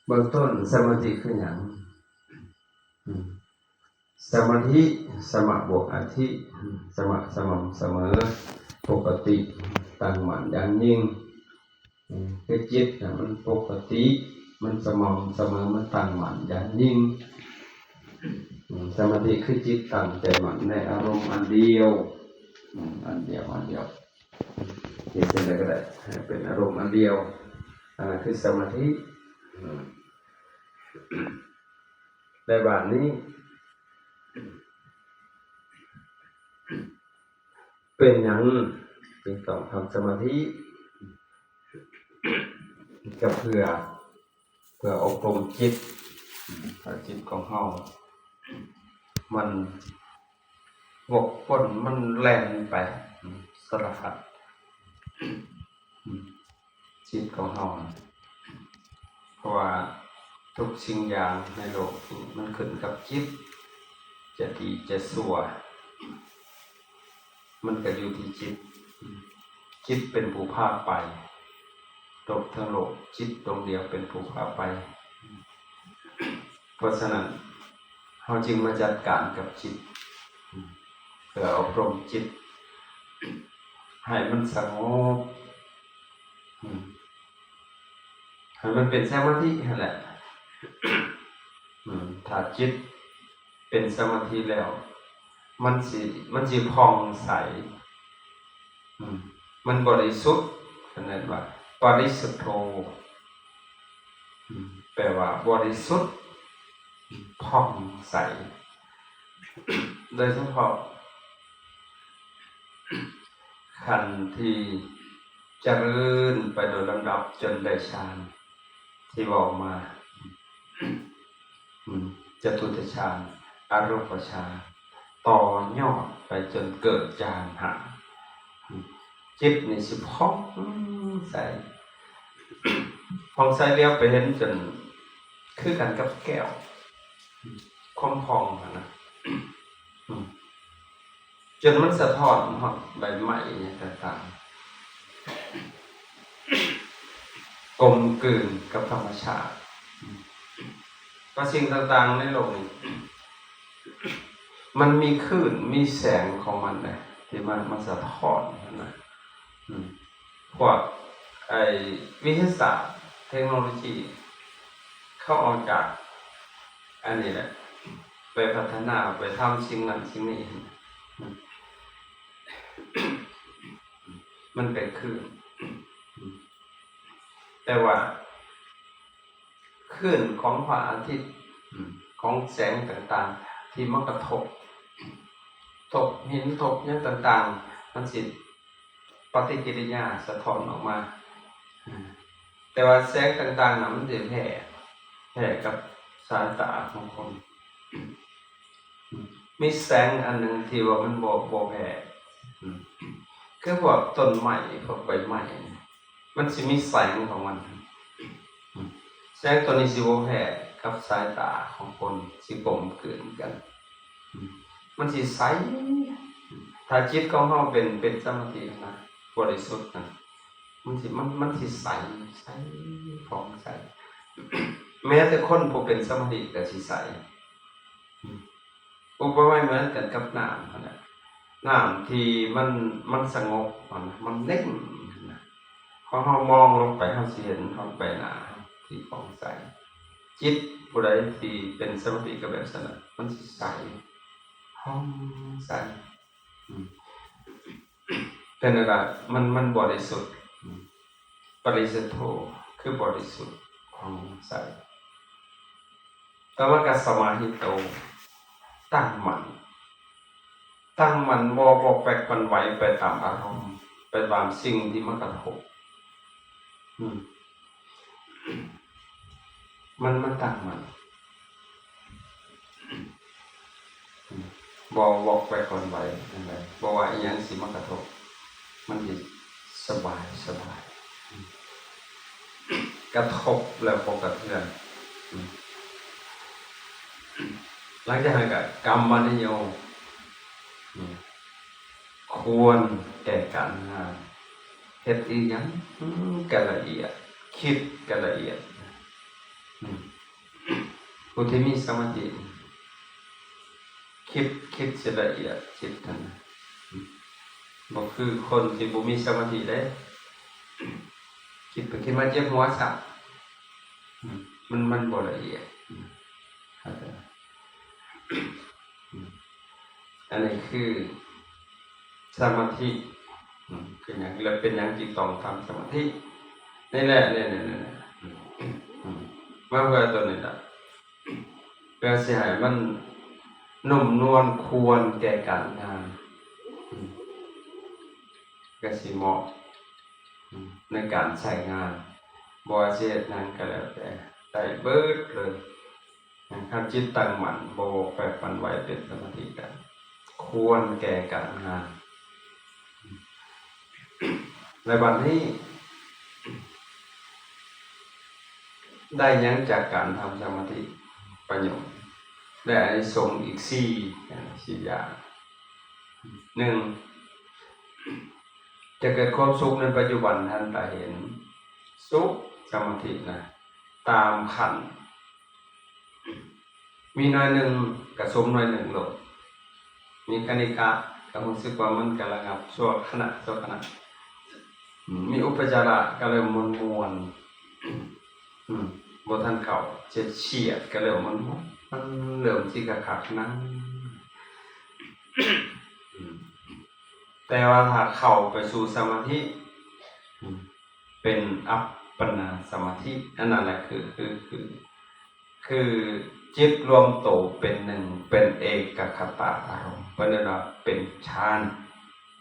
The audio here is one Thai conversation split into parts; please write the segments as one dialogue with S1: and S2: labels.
S1: เบื้องต้นสมาธิคืออย่างสมาธิสมะบวกอธิสมะสม่ำเสมอปกติตั้งมั่นอย่างยิ่งคือจิตมันปกติมันสม่ำเสมอมันตั้งมั่นอย่างยิ่งสมาธิคือจิตตั้งใจมั่นในอารมณ์อันเดียวอันเดียวเห็นเป็นอะไรก็ได้เป็นอารมณ์อันเดียวคือสมาธิในบานนี้เป็นอย่างจึงต้องทำสมาธิก็เพื่ออบรมจิตของเฮามันวกวนมันแล่นไปสารพัดจิตของเฮาเพราะว่าทุกสิ่งอย่างในโลกมันขึ้นกับจิตจะดีจะชั่วมันก็อยู่ที่จิตเป็นผู้พาไปโลกทั้งโลกจิตดวงเดียวเป็นผู้พาไปเพราะฉะนั้นเราจึงมาจัดการกับจิตเพื่ออบรมจิตให้มันสงบให้มันเป็นสมาธินั่นแหละถ้าจิตเป็นสมาธิแล้วมันสิผ่องใสมันบริสุทธิ์ขนาดว่าปริสุทโธแปลว่าบริสุทธิ์ผ่องใสโดยเฉพาะขั้นที่เจริญไปโดยลำดับจนได้ฌานที่บอกมาจตุตฌานอรูปฌานต่อยอดไปจนเกิดฌานหะจิตนี่สิผ่องใสผ่องใสเลี้ยวไปเห็นจนคือกันกับแก้วความผ่องนะจนมันสะท้อนใบไม้ต่างๆกลมกลืนกับธรรมชาติก็สิ่งต่างๆในโลกนี้มันมีคลื่นมีแสงของมันเลยที่มันสะท้อนนะพวกวิทยาศาสตร์เทคโนโลยีเข้าออกจากอันนี้แหละไปพัฒนาไปทำสิ่งนั้นสิ่งนี้มันเป็นคลื่นแต่ว่าคลื่นของพระอาทิตย์ของแสงต่างๆที่มันกระทบหินทบอย่างต่างๆมันสิปฏิกิริยาสะท้อนออกมาแต่ว่าแสงต่างๆนั้นมันจะแผ่กับสายตาของคนมีแสงอันหนึ่งที่ว่ามันบ่แผ่คือพวกต้นไม้พวกใบไม้มันสิมีแสงของมันแสงตัวนี้สิบ่แผ่กับสายตาของคนสิกลมกลืนกันมันสิใสถ้าจิตของเฮาเป็นสมาธินะบริสุทธิ์นะมันสิใสผ่องใสแม้แต่คนผู้เป็นสมาธิก็สิใสอุปมาเหมือนกันกับน้ำนะน้ำที่มันสงบมันเล่นนะพอเฮามองลงไปเฮาสิเห็นท้องใบหน้าที่ผ่องใสจิตผู้ใดที่เป็นสมาธิก็แบบนั้นมันสิใสผ่องใสเป็นอะไรมันบริสุทธิ์ปริสุทโธคือบริสุทธิ์ผ่องใสแต่ว่าการสมาหิโตตั้งมั่นบ่แปลกวันไหวไปตามอารมณ์ไปตามสิ่งที่มันกระทบมันตั้งมั่นบ่แปลกวันไหวนั่นแหละบ่ว่าอีหยังสิมากระทบมันสิสบายกระทบแล้วบ่กระเทือนหลังจากนั้นก็กรรมนิโยควรแก่การงานเฮ็ดอีหยังก็ละเอียดเ คิดก็ละเอียดผู้ที่มีสมาธิคิดจะละเอียดจิตนั่นบ่คือคนที่บ่มีสมาธิได้คิดไปคิดมาเจ็บหัวสับมันบ่ละเอียดอันนี้คือสมาธิเป็นอย่างแล้วเป็นอย่างที่ต้องทำสมาธินี่แหละเนี่ยมาเพื่อตัวนี้ละเพื่อสิให้มันนุ่มนวลควรแก่การงานก็สิเหมาะในการใช้งานบ่ว่าสิเฮ็ดหยังก็แล้วแต่ได้เบิดเลยคันจิตตั้งมั่นบ่แปรปรวนไหวเป็นสมาธิกันควรแก่การงานในวันนี้ได้หยังจากการทำสมาธิประโยชน์ได้อานิสงส์อีก4อย่าง 1. จะเกิดความสุขในปัจจุบันทันตาเห็นสุขสมาธินะตามขันมีหน่อยหนึ่งกระสมหน่อยหนึ่งโลดมีคณิกะก็รู้สึกว่ามันกำลังงับชั่วขณะมีอุปจาระก็เลยมวนบ่ทันเข้าเฉียดก็เลยมันเริ่มสิกะคักนั้นแต่ว่าถ้าเข้าไปสู่สมาธิเป็นอัปปนาสมาธิอันนั้นแหละคือจิตรวมโตเป็นหนึ่งเป็นเอกคตาอารมณ์เพราะนั้นเป็นฌาน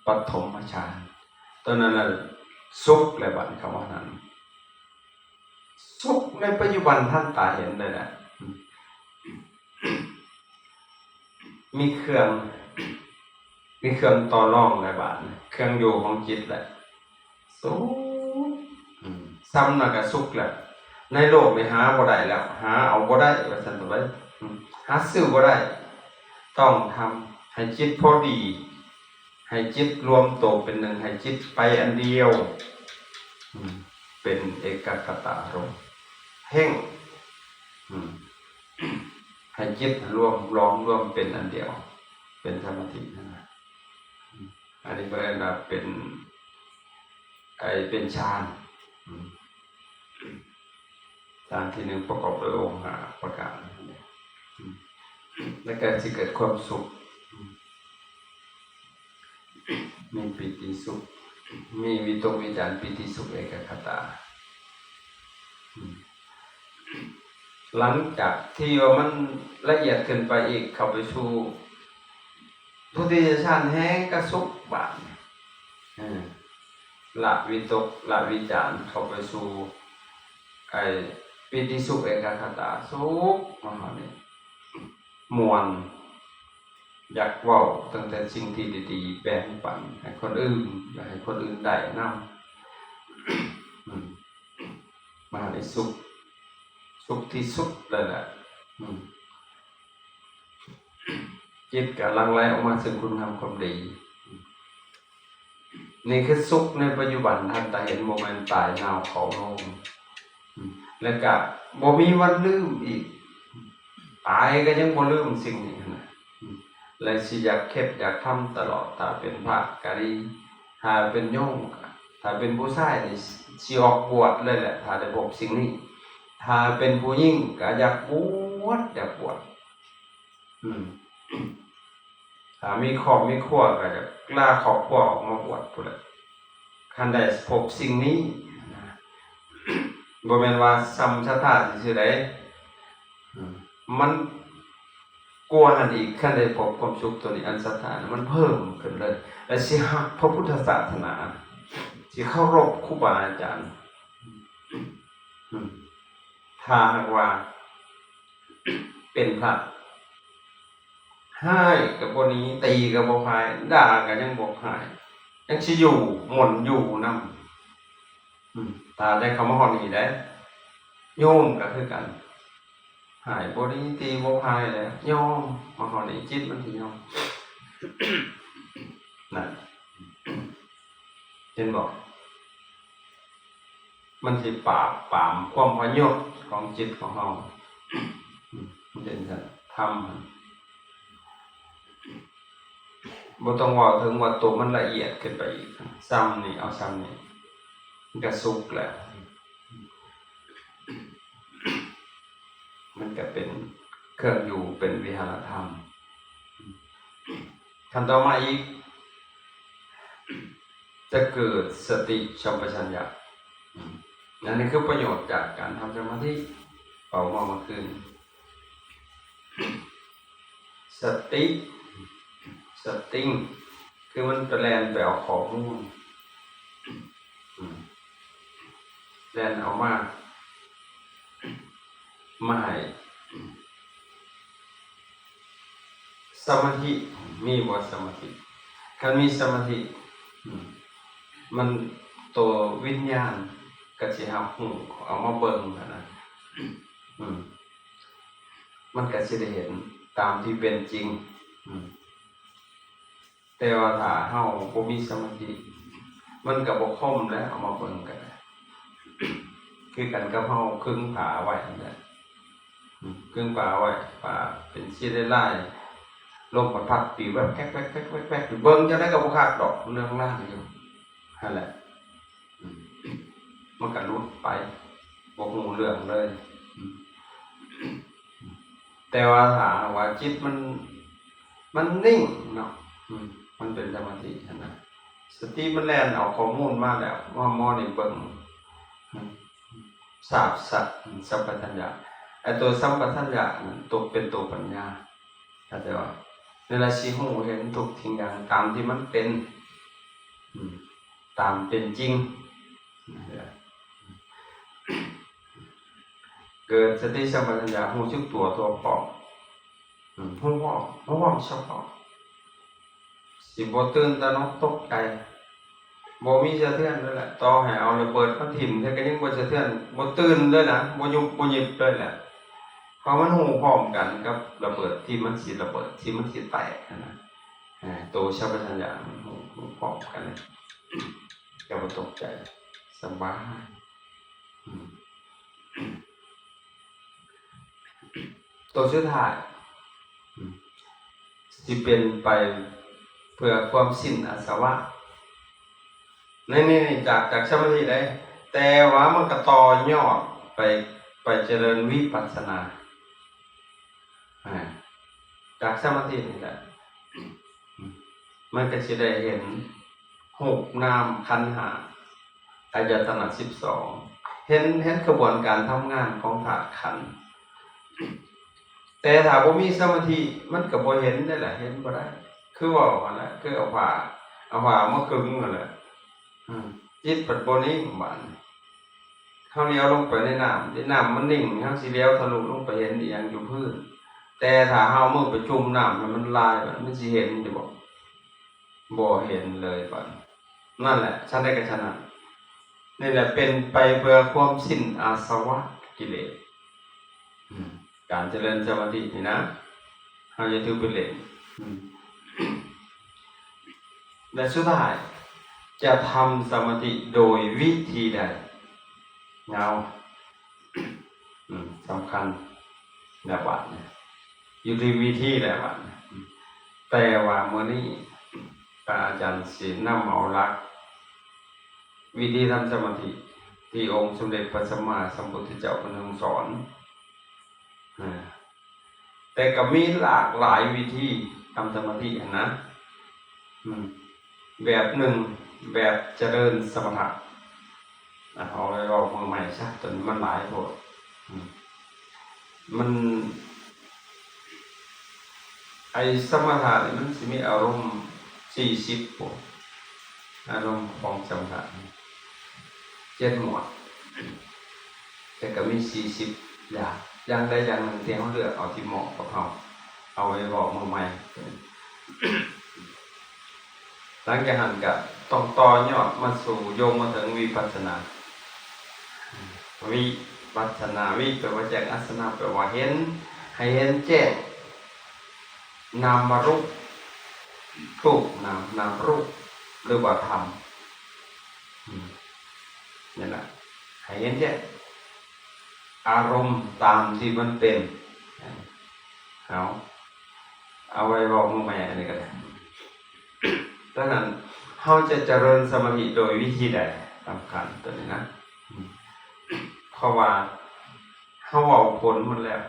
S1: ปฐมฌานตอนนั้นสุขและบัดคำว่านั้นสุขในปัจจุบันท่านตาเห็นเลยนะมีเครื่องต่อรองในบ้านเครื่องอยู่ของจิตแหละสุขซ้ำน่ะก็สุขแหละในโลกนี้หาบ่ได้แล้วหาเอาบ่ได้ว่าซั่นตัวไว้หาซื้อบ่ได้ต้องทำให้จิตพอดีให้จิตรวมโตเป็นหนึ่งให้จิตไปอันเดียวเป็นเอกคตารมณ์เพ่งให้จิตรวมเป็นอันเดียวเป็นสมาธินั่นนะอันนี้ก็เรียกว่าเป็นฌานฌานที่หนึ่งประกอบด้วยองค์5ประการและการที่เกิดความสุขมีปิติสุขมีวิตกวิจารปิติสุขเอกคตาหลังจากที่ว่ามันละเอียดขึ้นไปอีกเข้าไปสู่ทุติยฌานแห้งกระสุกบาดละวิตกละวิจารเข้าไปสู่ปิติสุขเอกคตาสุขมาเนี่ยมวลอยากเว้าตั้งแต่สิ่งที่ดีๆแบ่งปันให้คนอื่นอยากให้คนอื่นได้นำมาได้สุขที่สุดเลยแหละจิตก็หลั่งไหลออกมาซึ่งคุณงามความดีนี่คือสุขในปัจจุบันทันตาเห็นโมเมนต์ตายนาวเขาลงแล้วก็บ่มีวันลืมอีกตายก็ยังบ่ลืมสิ่งนี้นะและสิอยากอยากทำตลอดถ้าเป็นพระก็ดีถ้าเป็นโยมถ้าเป็นผู้ชายนี่สิออกบวชเลยแหละถ้าได้พบสิ่งนี้ถ้าเป็นผู้หญิงก็อยากบวชถ้ามีครอบมีครัวก็จะกล้าครอบครัวออกมาบวชพุ่นแหละคันได้พบสิ่งนี้บ่แม่นว่าซ้ำชะตาซื่อๆได้มันกลัวอันอีกคันได้พบความสุขตัวนี้อันสถานมันเพิ่มขึ้นเลยและสิฮักพระพุทธศาสนาสิเคารพครูบาอาจารย์ถ้าหากว่าเป็นพระให้กับบ่นี้ตีกับบ่พายด่าก็ยังบ่หายยังสิอยู่หม่นอยู่นำถ้าได้คำว่าฮอดนี้ได้โยมก็คือกันหายบ่นี้ตีบ่พายแล้วยอมมาฮอดนี้จิตมันสิยอมนั่นเห็นบ่ มันสิปราบปรามความพยศของจิตของเรามันเป็นการทำบ่ต้องว่าถึงว่าตัวมันละเอียดขึ้นไปอีกซ้ำนี่เอาซ้ำนี่มันก็สุกแล้วมันก็เป็นเครื่องอยู่เป็นวิหารธรรมขั้นต่อมาอีกจะเกิดสติสัมปชัญญะนั่นนี่คือประโยชน์จากการทำสมาธิเป่าเมื่อคืนสติสติงคือมันแลนไปเอาข้อมูลแลนเอามาให้สมาธิมีบ่สมาธิคันมีสมาธิมันตัววิญญาณก็สิหาหูเอามาเบิ่งนะมันก็สิได้เห็นตามที่เป็นจริงแต่ว่าถ้าเฮาบ่มีสมาธิมันก็บ่คมแล้วเอามาเบิ่งกันคือกันกับเฮาครึ่งผาไว้นั่นแหละครึ่งผาไว้ผาเป็นสิได้ลายลมพัดปีแวบแก๊กๆๆๆเบิ่งจังได๋ก็บ่คักดอกเรื่องล่างอยู่นั่นแหละมันก็หลุดไปบ่ฮู้เรื่องเลยแต่ว่าถ้าว่าจิตมันนิ่งเนาะมันเป็นสมาธินะสติมันแล่นเอาข้อมูลมาแล้วว่ามอนี่เบิ่งทราบสัตว์สัมปชัญญะไอ้ตัวสัมปชัญญะมันตกเป็นตัวปัญญาเข้าใจว่าเวลาสิฮู้เห็นทุกสิ่งอย่างตามที่มันเป็นตามเป็นจริงเกิดสติสัมปชัญญะรู้สึกตัวพร้อมรู้ว่าเฉพาะสิบ่ตื่นตระหนกตกใจบ่มีสะเทือนนั่นแหละต่อให้เอาระเบิดมาทิ่มแต่ก็ยังบ่สะเทือนบ่ตื่นเลยนะบ่ยุบบ่ยิบเลยแหละเพราะมันฮู้พร้อมกันกับระเบิดที่มันสิระเบิดที่มันสิแตกนะตัวสัมปชัญญะมันฮู้พร้อมกันเลยอย่าบ่ตกใจสบายตัวสุดท้ายที่เป็นไปเพื่อความสิ้นอาสวะนี่จากสมาธิได้แต่ว่ามันก็ต่อยอดไปเจริญวิปัสสนาจากสมาธินี่แหละมันก็จะได้เห็น6นามขันธ์5อายตนะ12เห็นกระบวนการทำงานของธาตุขันธ์แต่ถ้าบ่มีสมาธิมันก็บ่เห็นได้แหละเห็นบ่ได้คือว่าว่าแหละคือเอาผ้ามาคลึงนั่นแหละจิตปัจจุบันนี้บ้านเฮาเลี้ยวลงไปในน้ำมันนิ่งเฮาสิเลี้ยวทะลุลงไปเห็นอีหยังอยู่พื้นแต่ถ้าเฮามือไปจุ่มน้ำมันลายมันสิเห็นอยู่บ่เห็นเลยบัดนั่นแหละชั้นใดก็ชั้นนั้นนี่แหละเป็นไปเพื่อความสิ้นอาสวะกิเลสการเจริญสมาธินี่นะเฮาจะถือเป็นเล่นและสุดท้ายจะทำสมาธิโดยวิธีใดเงาสำคัญแบบว่าอยู่ที่วิธีแบบว่าแต่ว่าเมื่อนี้อาจารย์ศิลป์นำเอาหลักวิธีทำสมาธิที่องค์สมเด็จพระสัมมาสัมพุทธเจ้าทรงสอนแต่ก็มีหลากหลายวิธีทำสมาธินะแบบหนึ่งแบบเจริญสมถะเอาไว้บอกมือใหม่ซะจนมันหลายโพดมันไอ้สมถะนี่มันสิมีอารมณ์40พวกอารมณ์ของสมถะ7หมวดแต่ก็มี40อย่างใดอย่างหนึ่งที่เขาเลือกเอาที่เหมาะกับเขาเอาไว้บอกมือใหม่หลังจากนั้นก็ต้องต่อยอดมาสู่โยงมาถึงวิปัสสนาวิปัสสนาวิแปลว่าแจ้งอัสสนะแปลว่าเห็นให้เห็นแจ้งนามรูปรูปนามรูปหรือว่าธรรมนี่แหละใ ให้เห็นแจ้งอารมณ์ตามที่มันเป็นเอาไว้บอกมึงแม่นี่ก็ได้ดังนั้นเขาจะเจริญสมาธิโดยวิธีใดสำคัญตัวนี้นะเพราะว่าเขาเอาผลมันแล้ว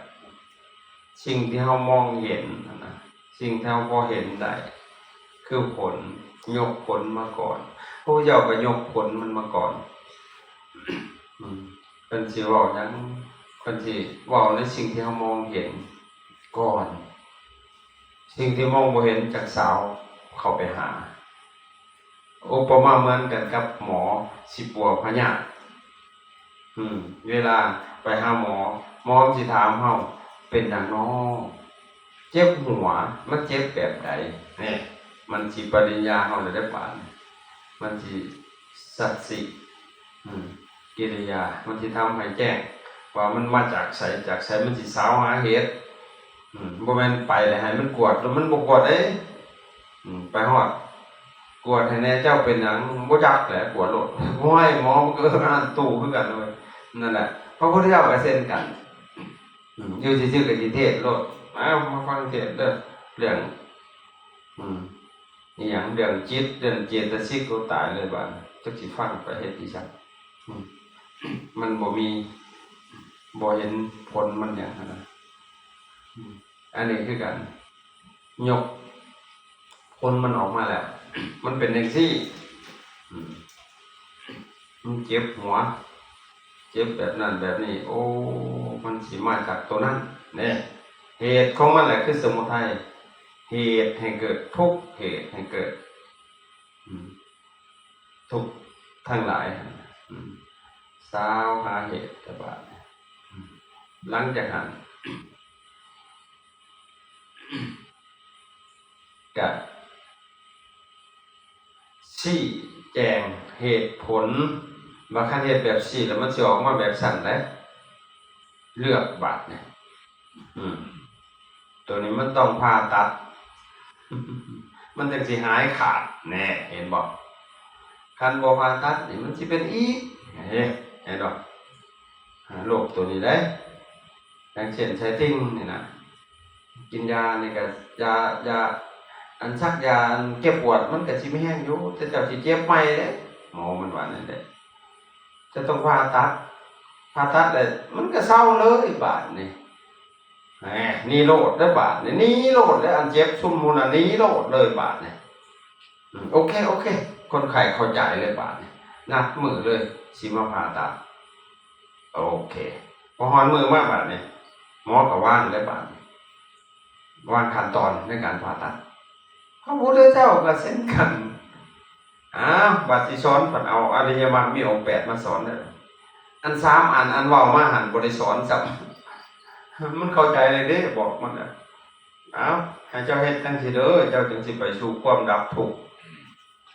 S1: สิ่งที่เขามองเห็นนะสิ่งที่เขาพอเห็นได้คือผลยกผลมาก่อนผู้เจ้าก็ยกผลมันมาก่อนเป็นสิว่าอย่างเป็นสิว่าในสิ่งที่เขามองเห็นก่อนสิ่งที่มองบ่เห็นจากสาวเข้าไปหาอุปมาเหมือนกันกับหมอสิปัวพญาเวลาไปหาหมอสิถามเฮาเป็นอย่างน้อเจ็บหัวมันเจ็บแบบใดนี่มันสิปริญญาเฮาได้ปานมันสิสัตสิกิริยามันสิทำให้แจ้งว่ามันมาจากไสมันสิสาวหาเหตุบ่แม่นไปแล้วให้มันกวดแล้วมันบ่กวดเด้ไปฮอดกวดให้แน่เจ้าเป็นหยังบ่จักแหละกวดโลดห้วยหมอมันก็อ่านตู้คือกันเลยนั่นแหละพระพุทธเจ้าก็เช่นกันอยู่ซื่อๆก็สิเทศน์โลดมาฟังเทศน์เด้อเรื่องอีหยังเรื่องจิตเรื่องเจตสิกก็ตายเลยบาดจักสิฟังไปเฮ็ดอีจังมันบ่เห็นผลมันหยังนะอันนี้คือกันยกผลมันออกมาแล้วมันเป็นจังซี่มันเจ็บหัวเจ็บแบบนั้นแบบนี้โอ้มันสิมาจากตัวนั้นเนี่ยเหตุของมันแหละคือสมุทัยเหตุให้เกิดทุกข์เหตุให้เกิดทุกข์ทั้งหลายสาวหาเหตุแต่บาดหลังจากนั้นกับชี้แจงเหตุผลบางครั้งเหตุแบบชี้แล้วมันจะออกมาแบบสั่นได้เลือกบาดเนี่ยตัวนี้มันต้องผ่าตัดมันจึงสิหายขาดแน่เห็นบอกคันบ่ผ่าตัดนี่มันสิเป็นอีกเห็นบอกโรคตัวนี้ได้อย่างเช่นใช้ทิ้งนี่นะกินยานี่ก็ยาอันซักยาแก้ปวดมันก็สิไม่แห้งอยู่แต่เจ้าสิเจ็บใหม่เด้หมอมันว่านั่นแหละจะต้องผ่าตัดแล้วมันก็เศร้าเลยบาดนี่นี่โลดได้บาดนี่โลดแล้วอันเจ็บซุ่มมูน่ะนี่โลดเลยบาดนี่โอเคคนไข้เข้าใจเลยบาดนี่นัดมือเลยสิมาผ่าตัดโอเคพอฮอนมือมาบาดนี่หมอก็ว่างเลยบาดวางขั้นตอนในการผ่าตัดพระพุทธเจ้าก็เช่นกันบาดสิสอนเพิ่นเอาอริยมรรคมีองค์8มาสอนเด้ออัน3อันเว้ามาหันบ่ได้สอนซ้ำมันเข้าใจเลยเด้บอกมันน่ะให้เจ้าเฮ็ดจังซี่เด้อเจ้าจึงสิไปสู่ความดับทุกข์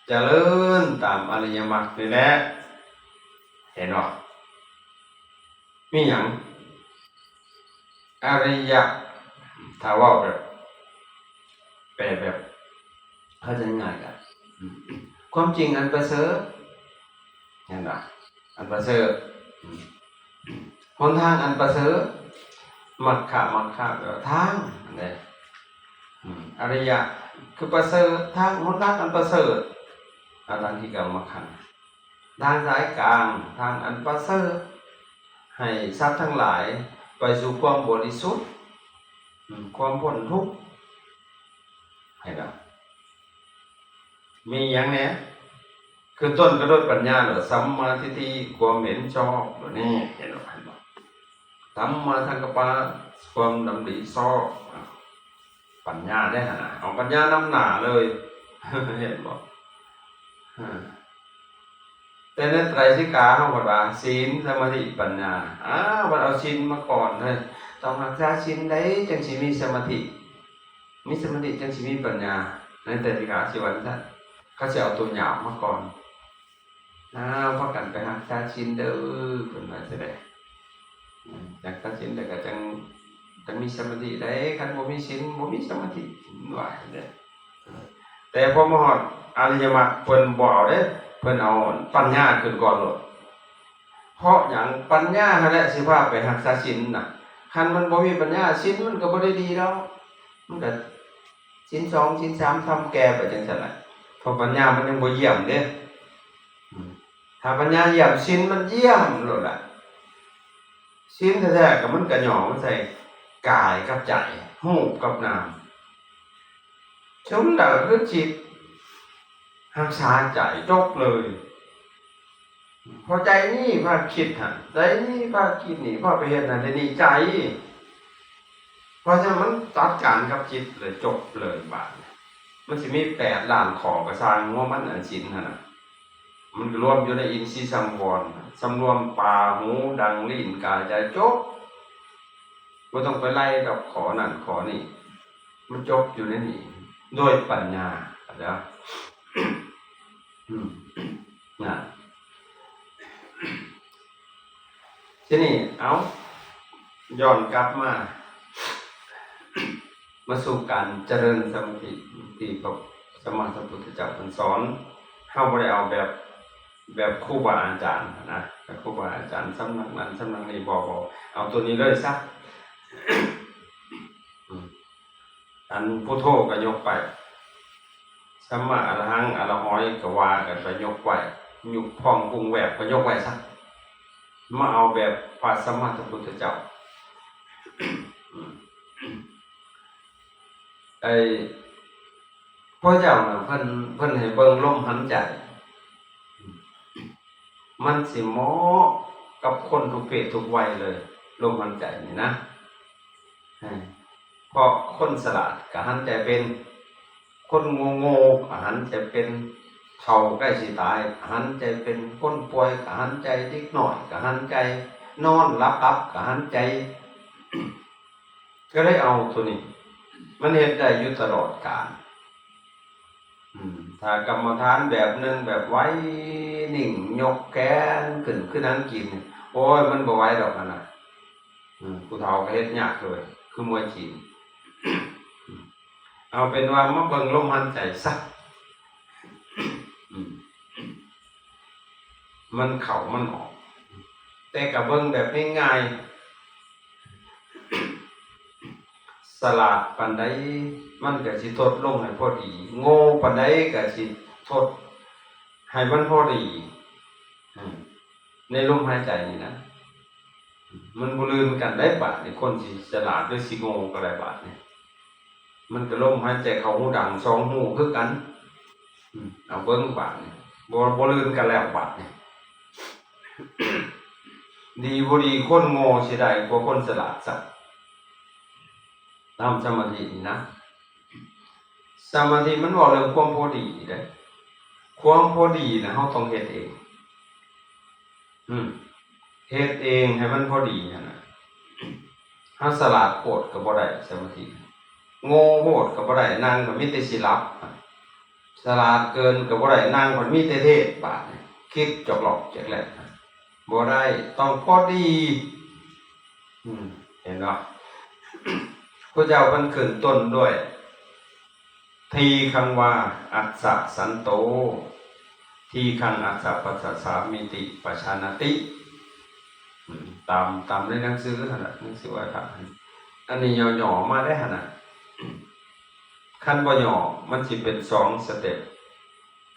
S1: เจริญตามอริยมรรคนี่แหละเห็นบ่มีหยังอริยะถ้าเว้าแบบแปลแบบเข้าใจง่ายกันความจริงอันประเสริฐเห็นบ่อันประเสริฐหนทางอันประเสริฐมรรคแบบทางนั่นแหละอริยะคือประเสริฐทางหนทางอันประเสริฐทางที่กรรมขันธ์ทางสายกลางทางอันประเสริฐให้สัตว์ทั้งหลายไปสู่ความบริสุทธิ์ความพ้นทุกข์ให้ได้มีอย่างเนี้ยคือต้นก็ด้วยปัญญาหรือสัมมาทิฏฐิความเห็นชอบตัวนี้เห็นไหมสัมมาสังกัปปะความดำริชอบปัญญาได้ขนาดเอาปัญญานำหน้าเลยเห็นบอกแต่ในไตรสิกขาเขาบอกว่าศีลสมาธิปัญญามันเอาศีลมาก่อนเลยต้องรักษาศีลได้จังสิมีสมาธิจังสิมีปัญญาในไตรสิกขาสิวันนั้นเขาจะเอาตัวหยาบมาก่อนพักกันไปรักษาศีลเด้อคนมาจะได้รักษาศีลแต่ก็จังมีสมาธิได้คันบ่มีศีลบ่มีสมาธิว่าเด้แต่พอมาฮอดอริยมรรคเพิ่นบ่เอาเด้เพิ่นเอาปัญญาขึ้นก่อนโลดพ เพราะหยังปัญญานั่นแหละสิพาไปรักษาศีลน่ะคันมันบ่มีปัญญาศีลมันก็บ่ได้ดีแล้วมันก็ศีล2ศีล3ทำแก่ไปจังซั่นน่ะเพราะปัญญามันยังบ่เยี่ยมเด้ถ้าปัญญาเยี่ยมศีลมันเยี่ยมโลดล่ะศีลแท้ๆก็มันก็ย่อมันใส่กายกับใจรูปกับนามสมแล้วคือจิตรักษาใจจบเลยพอใจนี่พาคิดหันใจนี่พาคิดนี่พาไปเฮ็ดนั่นได้นี่ใจเพราะฉะนั้นมันจัดการกับจิตเลยจบเลยบาดมันสิมี8ล้านข้อกระสร้างว่ามันอันศีลหั่นน่ะมันรวมอยู่ในอินทรีย์สังวรสำรวมตาหูดังลิ้นกายใจจบบ่ต้องไปไล่กับขอนั่นขอนี่มันจบอยู่ในนี้ด้วยปัญญาเข้าใจบ่น่ะทีนี้เอาย้อนกลับมาสู่การเจริญสมาธิที่พระสัมมาสัมพุทธเจ้าท่านสอนเฮาบ่ได้เอาแบบครูบาอาจารย์นะครูบาอาจารย์สำนักนั้นสำนักนี้บ่เอาตัวนี้เลยซะอันพุทโธก็ยกไปสัมมาอรหังอรหอยก็ว่ากันไปยกไว้ยุบพองปรุงแวบก็ยกไว้ซะมาเอาแบบพระสัมมาสัมพุทธเจ้าพระเจ้าน่ะเพิ่นให้เบิ่งลมหายใจมันสิเหมาะกับคนทุกเพศทุกวัยเลยลมหายใจนี่นะเพราะคนสลาดก็หันใจเป็นคนโง่ๆก็หันใจเป็นเฒ่าใกล้สิตายก็หันใจเป็นคนป่วยก็หันใจเด็กน้อยก็หันใจนอนหลับก็หันใจก็ได้เอาตัวนี้มันเฮ็ดได้อยู่ตลอดกาลถ้ากรรมฐานแบบนึงแบบไว้นิ่งยกแขนขึ้นคือนั่งกินโอ้ยมันบ่ไหวดอกนั่นน่ะผู้เฒ่าก็เฮ็ดยากเลยคือมวยจีนเอาเป็นว่ามาเบิ่งลมหายใจซะมันเข้ามันออกแต่ก็เบิ่งแบบง่ายๆสลาดปานใดมันก็สิทดลงให้พอดีโง่ปานใดก็สิทดให้มันพอดีในลมหายใจนี่นะมันบ่ลืมกันได้บาดนี่คนสิฉลาดหรือสิโง่ก็ได้บาดนี่มันก็ลมหายใจเข้าหูดัง2หูคือกันเอาเบิ่งบาดนี่บ่ลืมกันแล้วบาดนี่ดีบ่ดีคนโง่สิได้กว่าคนฉลาดซะตามสมาธินี่นะสมาธิมันบอกเรื่องความพอดีเด้ความพอดีนะเฮาต้องเฮ็ดเองเฮ็ดเองให้มันพอดีนั่นน่ะเฮาสลาดโพดก็บ่ได้สมาธิโง่โพดก็บ่ได้นั่งก็มีแต่สิหลับสลาดเกินก็บ่ได้นั่งก็มีแต่เทศบาดนี่คิดจอกหลอกแจกแหลกบ่ได้ต้องพอดีเห็นบ่พระเจ้าเพิ่นขึ้นต้นด้วยทีคังวาอัสสะสันโตทีคังอัสสะปัสสะสามิติปชานติตามในหนังสือหั่นน่ะหนังสือว่าครับอันนี้ย่อๆมาได้หั่นน่ะคันบ่ย่อมันสิเป็น2สเต็ป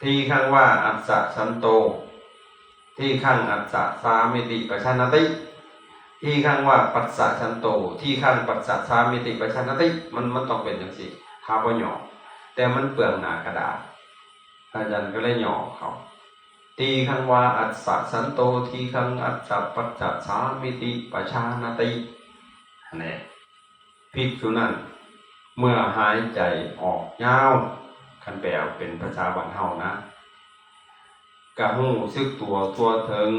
S1: ทีคังวาอัสสะสันโตทีคังอัสสะสามิติปชานติทีคังว่าปัสสะสันโตทีคังปัสสะสามิติปชานติมันต้องเป็นจังซี่ถ้าบ่ย่อแต่มันเปลืองหน้ากระดาษอาจารย์ก็เลยย่อเขาทีคังว่าอัสสะสันโตทีคังอัสสะปัสสะสามิติปชานตินี่ภิกษุนั้นเมื่อหายใจออกยาวคันแปลเป็นภาษาบ้านเฮานะก็รู้สึกตัวถึง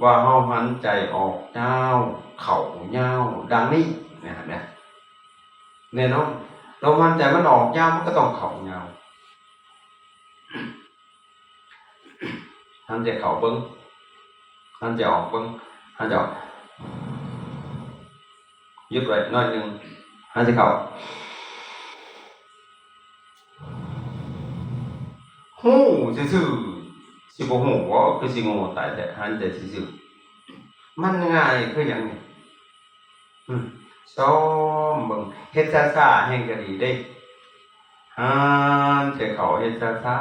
S1: ว่าเฮาหันใจออกยาวเข้ายาวดังนี้นะเห็นมั้ยแน่นอนลมหายใจมันออกยาวมันก็ต้องเข้ายาวหันใจเข้าเบิ่งหันใจออกเบิ่งหันใจออกหยุดไว้หน่อยนึงหันใจเข้าฮู้ซื่อๆสิบ่ฮู้ว่าคือสิโง่ตายแต่หันใจซื่อ มันง่ายคือหยังนี่ซ้อมเบิ่งเฮ็ดซ่าๆแห่งก็ดีเด้หานแต่เขาเฮ็ดซ่า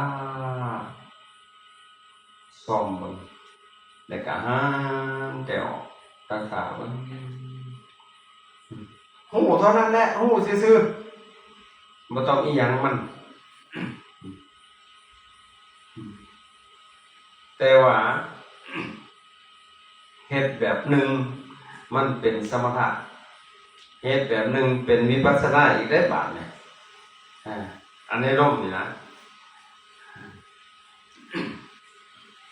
S1: ๆซ้อมเบิ่งแล้วก็หานแต่ออกซ่าๆเบิ่งฮู้เท่านั้นแหละฮู้ซื่อๆบ่ต้องอีหยังมันแต่ว่าเฮ็ดแบบหนึ่งมันเป็นสมถะเฮ็ดแบบหนึ่งเป็นวิปัสสนาอีกได้บาดเนี่ยอันนี้ร่มนี่นะ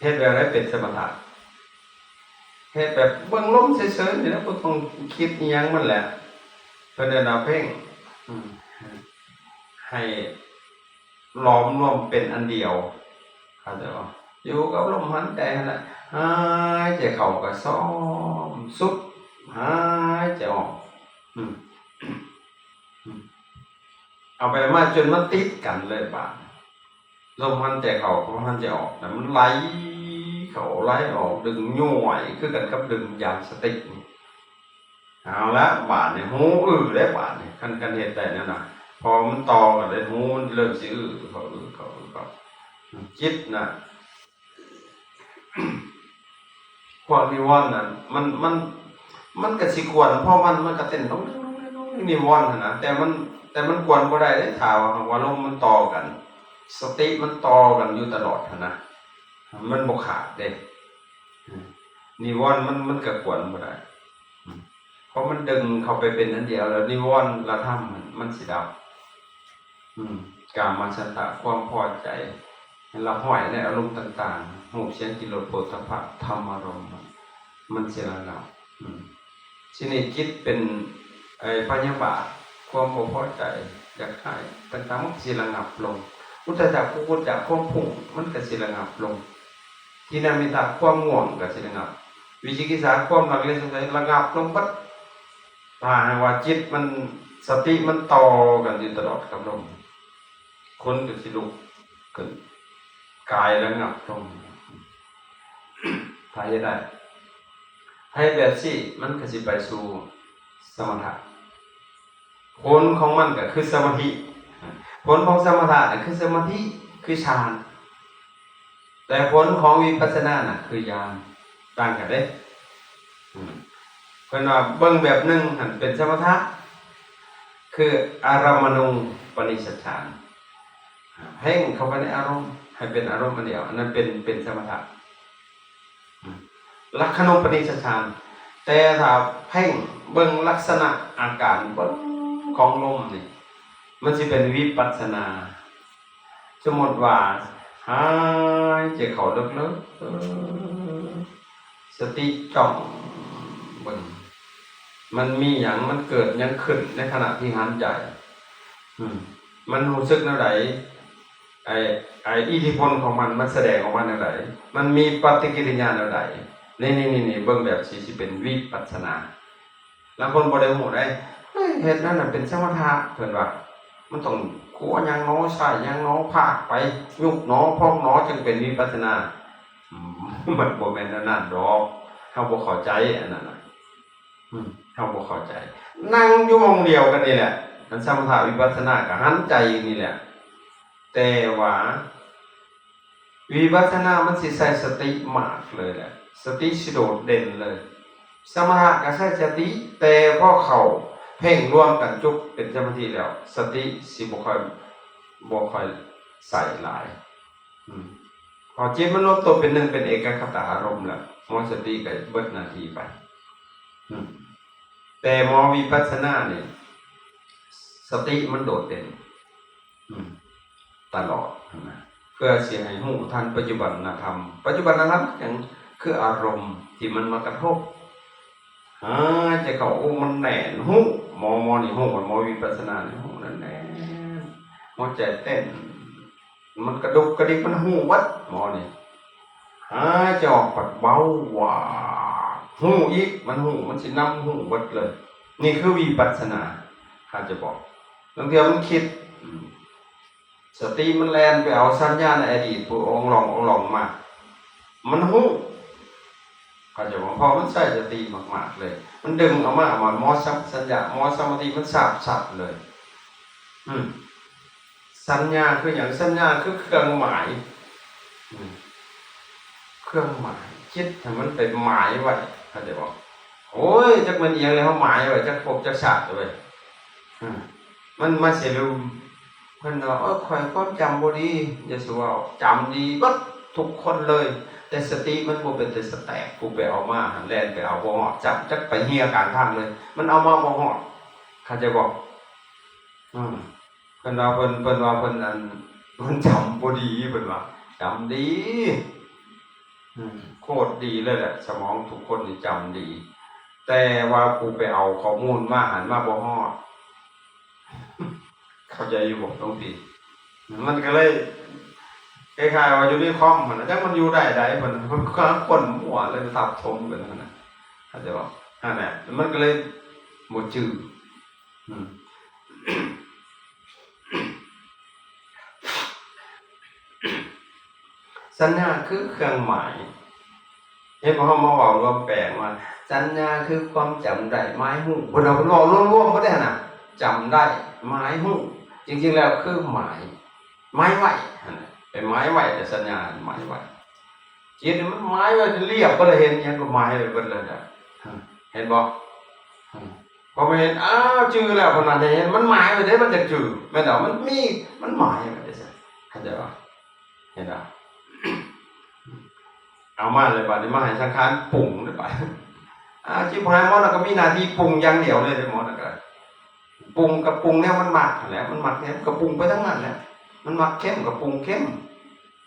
S1: เฮ็ดแบบไหนเป็นสมถะเฮ็ดแบบเบิ่งลมเฉยๆนี่นะบ่ต้องคิดอีหยังมันแหละเพิ่นเอาเพ่งให้ล้อมรวมเป็นอันเดียวเข้าใจบ่อยู่กับลมหายใจนั่นแหละหายใจเข้าก็ซ้อมสุดหายใจออกเอาไปมาจนมันติดกันเลยป่ะลมหายใจเข้าลมหายใจออกแต่มันไหลเข้าไหลออกดึงย่อยคือกันกับดึงยามสติเอาละบาดนี่หูได้บาดนี่คันเฮ็ดได้นั่นน่ะพอมันต่อกันได้หูมันเริ่มสิเขาจิตน่ะความนิวรณ์น่ะมันก็สิกวนเพราะมันก็เต้นต้องนิวรณ์นะแต่มันกวนบ่ได้เด้ถ้าว่าลมมันต่อกันสติมันต่อกันอยู่ตลอดนะมันบ่ขาดเด้นิวรณ์มันก็กวนบ่ได้เพราะมันดึงเข้าไปเป็นอันเดียวแล้วนิวรณ์ละธรรมมันสิดับกามฉันทะความพอใจเราห้อยในอารมณ์ต่างๆรูปเสียงกลิ่นรสโผฏฐัพพะธรรมารมณ์มันสิระงับทีนี้จิตเป็นพยาบาทความบ่พอใจอยากให้ต่างๆมันสิระงับลงอุทธัจจะกุกุจจะความพุ่งมันก็สิระงับลงทีนามิตะความง่วงก็สิระงับวิจิกิจฉาความลังเลสงสัยระงับลงปั๊บถ้าว่าจิตมันสติมันต่อกันอยู่ตลอดกับลมคนก็สิลุกขึ้นกายระงับลงถ้าเฮ็ดได้ให้แบบนี้มันก็สิไปสู่สมถะผลของมันก็คือสมาธิผลของสมถะน่ะคือสมาธิคือฌานแต่ผลของวิปัสสนาน่ะคือญาณต่างกันเด้เพิ่นว่าเบิ่งแบบหนึงหั่นเป็นสมถะคืออารามณูปนิชฌฌานเพ่งเข้าไปในอารมณ์ให้เป็นอารมณ์อันเดียวอันนั้นเป็นสมถะลักขณูปนิชฌฌานแต่ถ้าเพ่งเบิ่งลักษณะอาการเบิ่งของลมนี่มันสิเป็นวิปัสสนาสมมติว่าหายใจเข้าลึกๆสติจ้องเบิ่งมันมีหยังมันเกิดหยังขึ้นในขณะที่หายใจมันรู้สึกแนวใดอิทธิพลของมันแสดงออกมาแนวใดมันมีปฏิกิริยาแนวใดนี่เบิ่งแบบสิเป็นวิปัสสนาแล้วคนบ่ได้ฮู้ได้เฮ็ดนั่นน่ะเป็นสมถะเพิ่นว่ามันต้องขัวหยังน้อใส่หยังน้อพากไปยุกน้อพองน้อจึงเป็นวิปัสสนามันบ่แม่นอันนั้นดอกเฮาบ่เข้าใจอันนั้นน่ะเฮาบ่เข้าใจนั่งอยู่หม้องเดียวกันนี่แหละอันสมถะวิปัสสนาก็หันใจนี่แหละแต่ว่าวิปัสสนามันสิใช้สติมากเลยแหละสติสิโดดเด่นเลยสมถะก็ใช้สติแต่พอเข้าเพ่งรวมกันจุกเป็นสมาธิแล้วสติสิบ่ค่อยใส่หลายพอจิตมันรวมตัวเป็นหนึ่งเป็นเอกคตาอารมณ์แล้วหมอสติก็เบิดหน้าที่ไปแต่หมอวิปัสสนาเนี่ยสติมันโดดเด่นตลอดนะเพื่อสิให้รู้ทันปัจจุบันธรรมปัจจุบันธรรมอย่างคืออารมณ์ที่มันมากระทบใจเขามันแน่นหูหมอนี่หูหมอวิปัสสนานี่หูนั่นแน่หัวใจเต้นมันกระดุกกระดิกมันหูวัดหมอนี่จะออกปัดเบาว่าหูอีกมันหูมันสินำหูวัดเลยนี่คือวิปัสสนาข้าจะบอกบางทีมันคิดสติมันแลนไปเอาสัญญาในอดีตผู้องค์ลองมามันหู เขาจะบอกพอมันใช้สติมากๆเลยมันดึงออกมาหมอสัญญาหมอสมาธิมันสับเลยสัญญาคืออย่างสัญญาคือเครื่องหมายเครื่องหมายคิดให้มันเป็นหมายไว้เขาจะบอกโอ้ยจักมันเอียงเลยเขาหมายไว้จักพบจักชาติเลยมันมาเสียลืมเพิ่นว่าคอยความจำบ่ดีอย่าสิว่าจำดีบัดทุกคนเลยแต่สติมันบ่เป็นแต่สแตกกูไปเอามาแล่นไปเอาบ่ฮอดจับจักไปเฮียกลางทางเลยมันเอามาบ่ฮอดเขาจะบอกเพิ่นว่าเพิ่นอันเพิ่นจำบ่ดีเพิ่นว่าจำดีโคตรดีเลยแหละสมองทุกคนนี่จำดี แต่ว่ากูไปเอาข้อมูลมาหันมาบ่ฮอดเข้าใจอยู่บ่ต้องผิดมันก็เลยคล้ายๆว่าอยู่ในคอมมันจังมันอยู่ได้มันก็คนมั่วเลยทับถมกันนั่นน่ะเข้าใจบ่นั่นแหละมันก็เลยบ่จื้อสัญญาคือเครื่องหมายเห็นบ่เฮามาเว้ารวมแปลงว่าสัญญาคือความจำได้หมายฮู้เพิ่นเอาเว้ารวมๆบ่ได้น่ะจำได้หมายฮู้จริงๆแล้วคือหมายไว้เป็นไม้ไว้แต่สัญญาหมายไว้จิตมันหมายไว้เรียบบ่ได้เห็นหยังก็หมายไว้เบิดเลยน่ะเห็นบ่พอมาเห็นอ้าวจื้อแล้วเพิ่นว่าได้เห็นมันหมายไว้เด้มันจะจื้อแม่นดอกมันหมายไว้ได้ซั่นเข้าใจบ่เห็นบ่เอามาเลยบัดนี้มาให้สังขารปรุงเลยบัดจิตหายหมดแล้วก็มีหน้าที่ปรุงอย่างเดียวเลยได้หมดแล้วก็ปรุงกับปรุงเนี่ยมันมักนั่นแหละมันมักเนี่ยก็ปรุงไปทั้งนั้นแหละมันมักเข้มกับปรุงเข้ม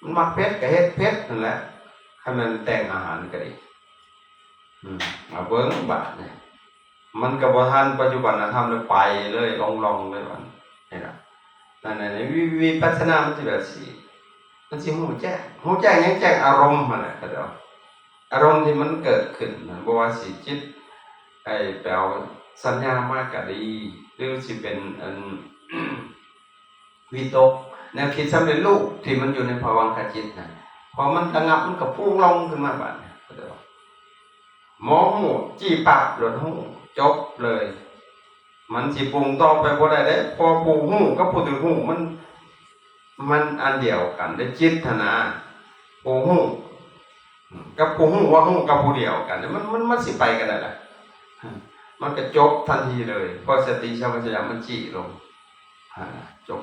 S1: มันมักเผ็ดกับเฮ็ดเผ็ดนั่นแหละให้มันแต่งอาหารก็ดีเอาเบิ่งบาดเนี่ยมันก็บ่ทันปัจจุบันธรรมเลยไปเลยลองเลยบัดนี่ล่ะนั่นวิปัสสนามันสิแบบสิมันสิฮู้แจ้งหยังแจ้งอารมณ์นั่นแหละก็เด้ออารมณ์ที่มันเกิดขึ้นบ่ว่าสิจิตแปลสัญญามากก็ดีหรือสิเป็นอันวิตกแนวคิดสำเร็จรูปที่มันอยู่ในภวังคจิตนะพอมันระงับมันก็พุ่งลงขึ้นมาบัดนี้หมอหูจี้ปากหลดหูจบเลยมันสิปรุงต่อไปบ่ได้เด้พอปรุงหูกับผู้ถือหูมันอันเดียวกันได้จิตนะปรุงหูกับปรุงหูว่าหูกับผู้เดียวกันมันสิไปกันได้ล่ะมันก็จบทันทีเลยพอสติสัมปชัญญะมันจี้ลงจบ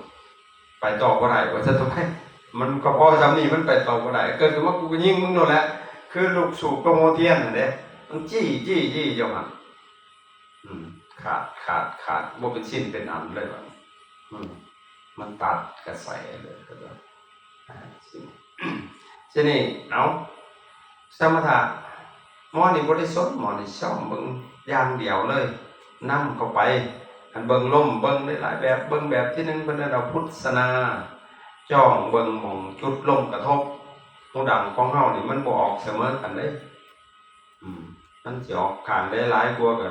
S1: ไปต่อบ่ได้ว่าจะทำไมมันก็พอจำนี่มันไปต่อบ่ได้เกิดขึ้นว่ากูก็ยิงมึงโน่นแหละคือลูกสูบกระโมเทียนนั่นเด้มันจี้อยู่หั่นขาดบ่เป็นชิ้นเป็นอันเลยว่ามันตัดกระแสเลยก็ได้ทีนี้เอาสมถะหมอนี่บ่ได้สนหมอนี่ซ่อมเบิ่งอย่างเดียวเลยนำเข้าไปอันเบิ่งลมเบิ่งได้หลายแบบเบิ่งแบบที่1เพิ่นเอาพุทธนาจ้องเบิ่งหม่องจุดลมกระทบหูดังของเฮานี่มันบ่ออกเสมอกันเด้มันสิออกข้างได้หลายกว่าก็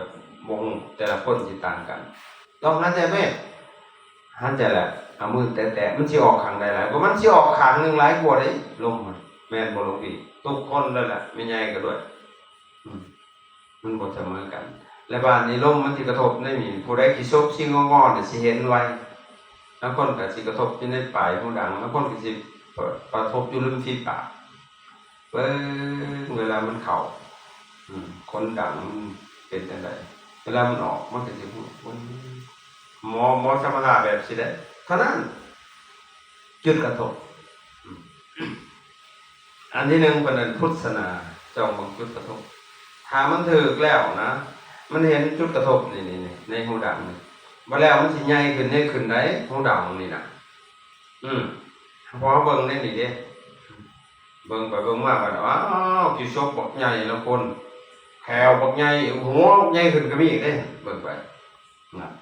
S1: บ่ฮู้แต่ละคนสิต่างกันลองหายใจแม่หายใจแหละเอามือแตะๆมันสิออกข้างใดหลายกว่ามันสิออกข้างนึงหลายกว่าเด้ลมแม่นบ่หลวงพี่ทุกคนเลยแหละแม่ใหญ่ก็ด้วยมันบ่เสมอกันและบ้านนี้ลมมันสิกระทบได้มีผู้ใดสิซบสิงอๆนี่สิเห็นไว้แล้วคนก็สิกระทบอยู่ในปลายหูดังแล้วคนก็สิกระทบอยู่ริมฝีปากเวลามันเข้าคนดังมันเป็นจังได๋เวลามันออกมันก็สิหมอสมถะแบบสิได้เท่านั้นจุดกระทบอันที่1เพิ่นพุทธนาจ้องบ่จุดกระทบถ้ามันถึกแล้วนะมันเห็นจุดกระทบนี่ในหูดังนี่บ่แล้วมันสิใหญ่ขึ้นได้ขึ้นได้หูดังนี่น่ะพอเบิ่งได้นี่เด้เบิ่งไปเบิ่งมาบัดอ้าวสิซบบักใหญ่แล้วคนแถวบักใหญ่หัวบักใหญ่ขึ้นก็มีอีกเด้เบิ่งไป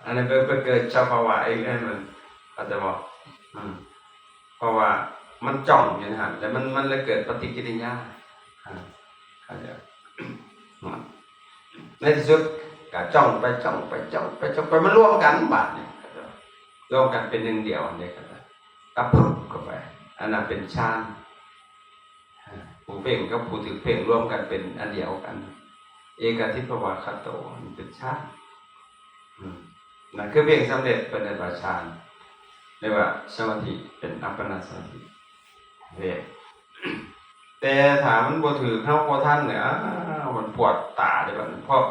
S1: อันนั้นไปเกิดเฉพาะว่าไอ้นั่นมันอาจจะบอกเพราะว่ามันจ้องอยู่หั่นแล้วมันเลยเกิดปฏิกิริยาเข้าใจในที่สุดก็จ้องไปมันรวมกันบาดนี่รวมกันเป็นหนึ่งเดียวอันนี้ก็ได้กับปุ๊บเข้าไปอันนั้นเป็นฌาน ผู้เพ่งกับผู้ถือเพ่งร่วมกันเป็นอันเดียวกันเอกทิพวาคโตมันเป็นฌานนั่นคือเพ่งสำเร็จเป็นอัปปนาฌานเรียกว่าสมาธิเป็นอัปปนาสมาธิเวทแต่ถามมันบ่ถือเข้าบ่ทันเนี่ยมันปวดตาได้บัดเพราะ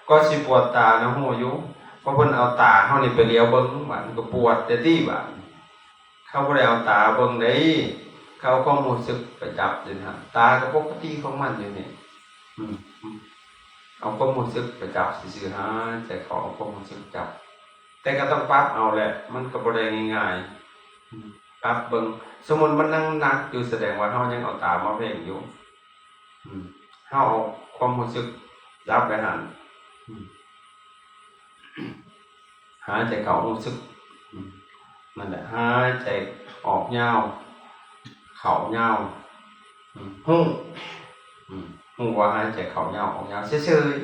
S1: ก็สิปวดตานะฮู้อยู่เพราะเพิ่นเอาตาเฮานี่ไปเลี้ยวเบิ่งบัดมันก็ปวดแต่ที่บัดเขาบ่ได้เอาตาเบิ่งได้เขาก็รู้สึกไปจับอยู่นะตาก็ปกติของมันอยู่นี่เอาความรู้สึกไปจับซื่อๆฮะแต่ขอเอาความรู้สึกจับแต่ก็ต้องปรับเอาแหละมันก็บ่ได้ง่ายๆปรับเบิ่งสมมุติมันนั่งหนักอยู่แสดงว่าเฮายังเอาตามาเพ่งอยู่เฮาเอาความรู้สึกจับไปหันหายใจเข้ารู้สึกนั่นแหละหายใจออกยาวเข้ายาวฮู้ว่าหายใจเข้ายาวออกยาวเฉย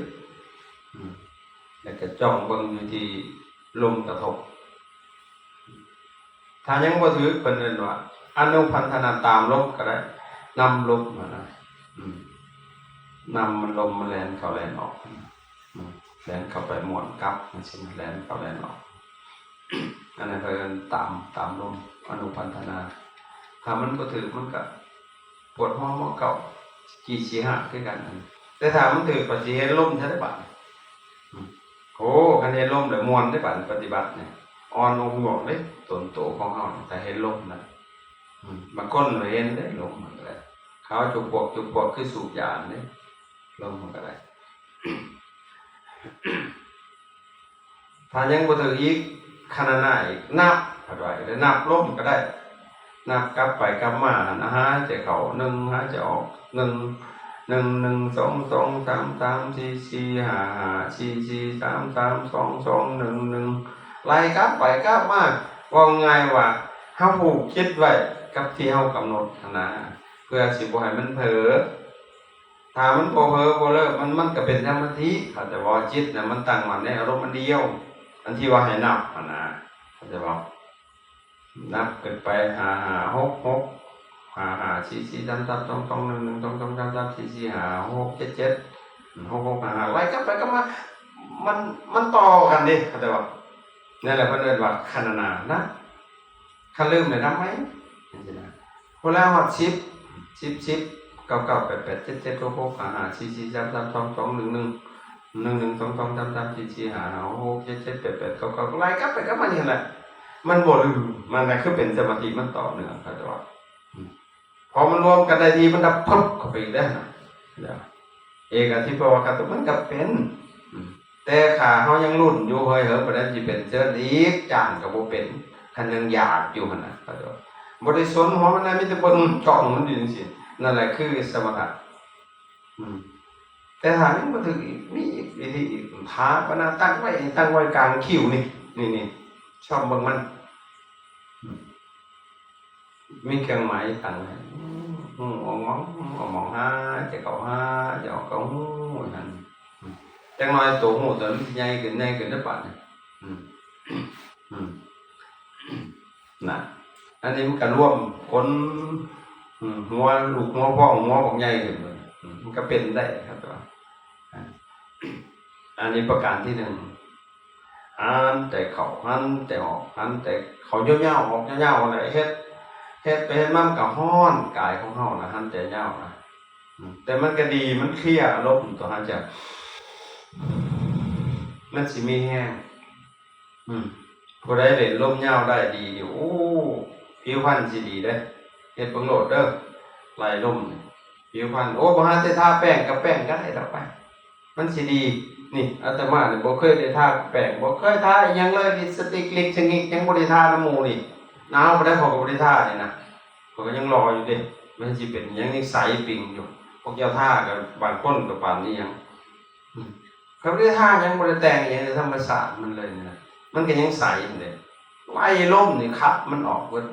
S1: ๆแล้วก็จ้องเบิ่งอยู่ที่ลมกระทบถ้ายังบ่ถือเพิ่นเอิ้นว่าอนุพันธนาตามลมก็ได้นำลมมาได้นำมันลมมันแล่นเข้าแล่นออกแล่นเข้าไปม่วนกลับมันสิแล่นเข้าแล่นออกอันนั้นเพิ่นตามลมอนุพันธนาถ้ามันบ่ถือมันก็ปวดหัวเก่ากี่สิหะคือกันแต่ถ้ามันถือก็สิเห็นลมซะได้บัดโอ้คันเห็นลมได้ม่วนได้บัดปฏิบัติเนี่ยอ่อนลงห่วงเด้ตนโตของเฮาแต่เห็นลมนะบางคนเห็นได้ลมมันก็ได้เขาจุกปวกคือสูบยาเด้ลมมันก็ได้ถ้ายังบ่ถืออีกขณะหน้าอีกนับเอาไว้แล้วนับลมก็ได้นับกลับไปกลับมานะฮะจะเข้า1หายใจออก1 1 1 2 2 3 3 4 4 5 5 4 4 3 3 2 2 1 1ไล่กลับไปกลับมาว่าง่ายว่าเฮาผูกคิดไว้กับที่เฮากำหนดนะเพื่อสิบ่ให้มันเผลอถ้ามันบ่เผลอบ่เลิกมันก็เป็นสมาธิเขาจะว่าจิตน่ะมันตั้งมั่นในอารมณ์อันเดียวอันที่ว่าให้นับนะเขาจะบอกนับขึ้นไป5 6 6 5 4 4 3 3 2 2 1 1 2 2 3 3 4 4 5 6 7 7 6 6 5ไล่กลับไปกลับมามันต่อกันดิเขาจะบอกนั่นแหละเพิ่นเอิ้นว่าขณนานะคันลืมได้นำมั้ยจังซี่นะพอแล้วฮอด10 9 9 8 8 7 7 6 6 5 5 4 4 3 3 2 2 1 1 1 1 2 2 3 3 4 4 5 5 6 7 7 8 8 9 9ไล่กลับไปกลับมานี่แหละมันบ่ลืมมันน่ะคือเป็นสมาธิมันต่อเนื่องเขาจะว่าพอมันรวมกันได้ทีมันดับปึ๊บเข้าไปอีกแล้วนะเอกทิพวาคตมันก็เป็นแต่ขาเฮายังรุ่นอยู่เฮ้ยบ่ได้สิเป็นเชิญอีกจ้างก็บ่เป็นคันยังอยากอยู่หั่นน่ะเขาจะบ่ได้สนหัวมันน่ะมีแต่เบิ่งจ้องมันอยู่จังซี่นั่นแหละคือสมถะแต่ถ้ายังบ่ถึงอีกมีอีกวิธีอีกถาปนาตั้งไว้กลางคิ้วนี่ชอบเบิ่งมันมีเครื่องหมายตั้งให้มองหาจะเข้าหาจะออกเข้าหูนั่นจังน้อยตัวหูตัวใหญ่ขึ้นได้ปานนี่น่ะอันนี้มันก็รวมคนหัวลูกหัวพ่อหัวของใหญ่ขึ้นมันก็เป็นได้ครับตัวอันนี้ประการที่1หันแต่เข้าหันแต่ออกหันแต่เข้ายาวๆออกยาวๆอะไรเฮ็ดไปเฮ็ดมันก็ฮ้อนกายของเฮานะหันแต่ยาวนะแต่มันก็ดีมันเคลียร์อารมณ์ตัวหันจะมันสิมีแห้งผู้ใดเล่นลมยาวได้ดีนี่โอ้ผิวพรรณสิดีเด้เฮ็ดเบิ่งโลดเด้อไล่ลมผิวพรรณโอ้บ่หาแต่ทาแป้งกับแป้งก็ได้ดอกไปมันสิดีนี่อาตมานี่บ่เคยได้ทาแป้งบ่เคยทาอีหยังเลยลิปสติกลิปชนิดยังบ่ได้ทาน้ำหมู่นี่หนาวบ่ได้พอก็บ่ได้ทานี่นะผมก็ยังรออยู่เด้มันสิเป็นหยังนี่ใสปิ่งอยู่พวกเจ้าท่ากับบางคนก็ปานนี้หยังเขาบ่ได้ท่ายังบ่ได้แต่งหยังในธรรมชาติมันเลยนะมันก็ยังใสอยู่เด้ไล่ลมนี่คัดมันออกเบิด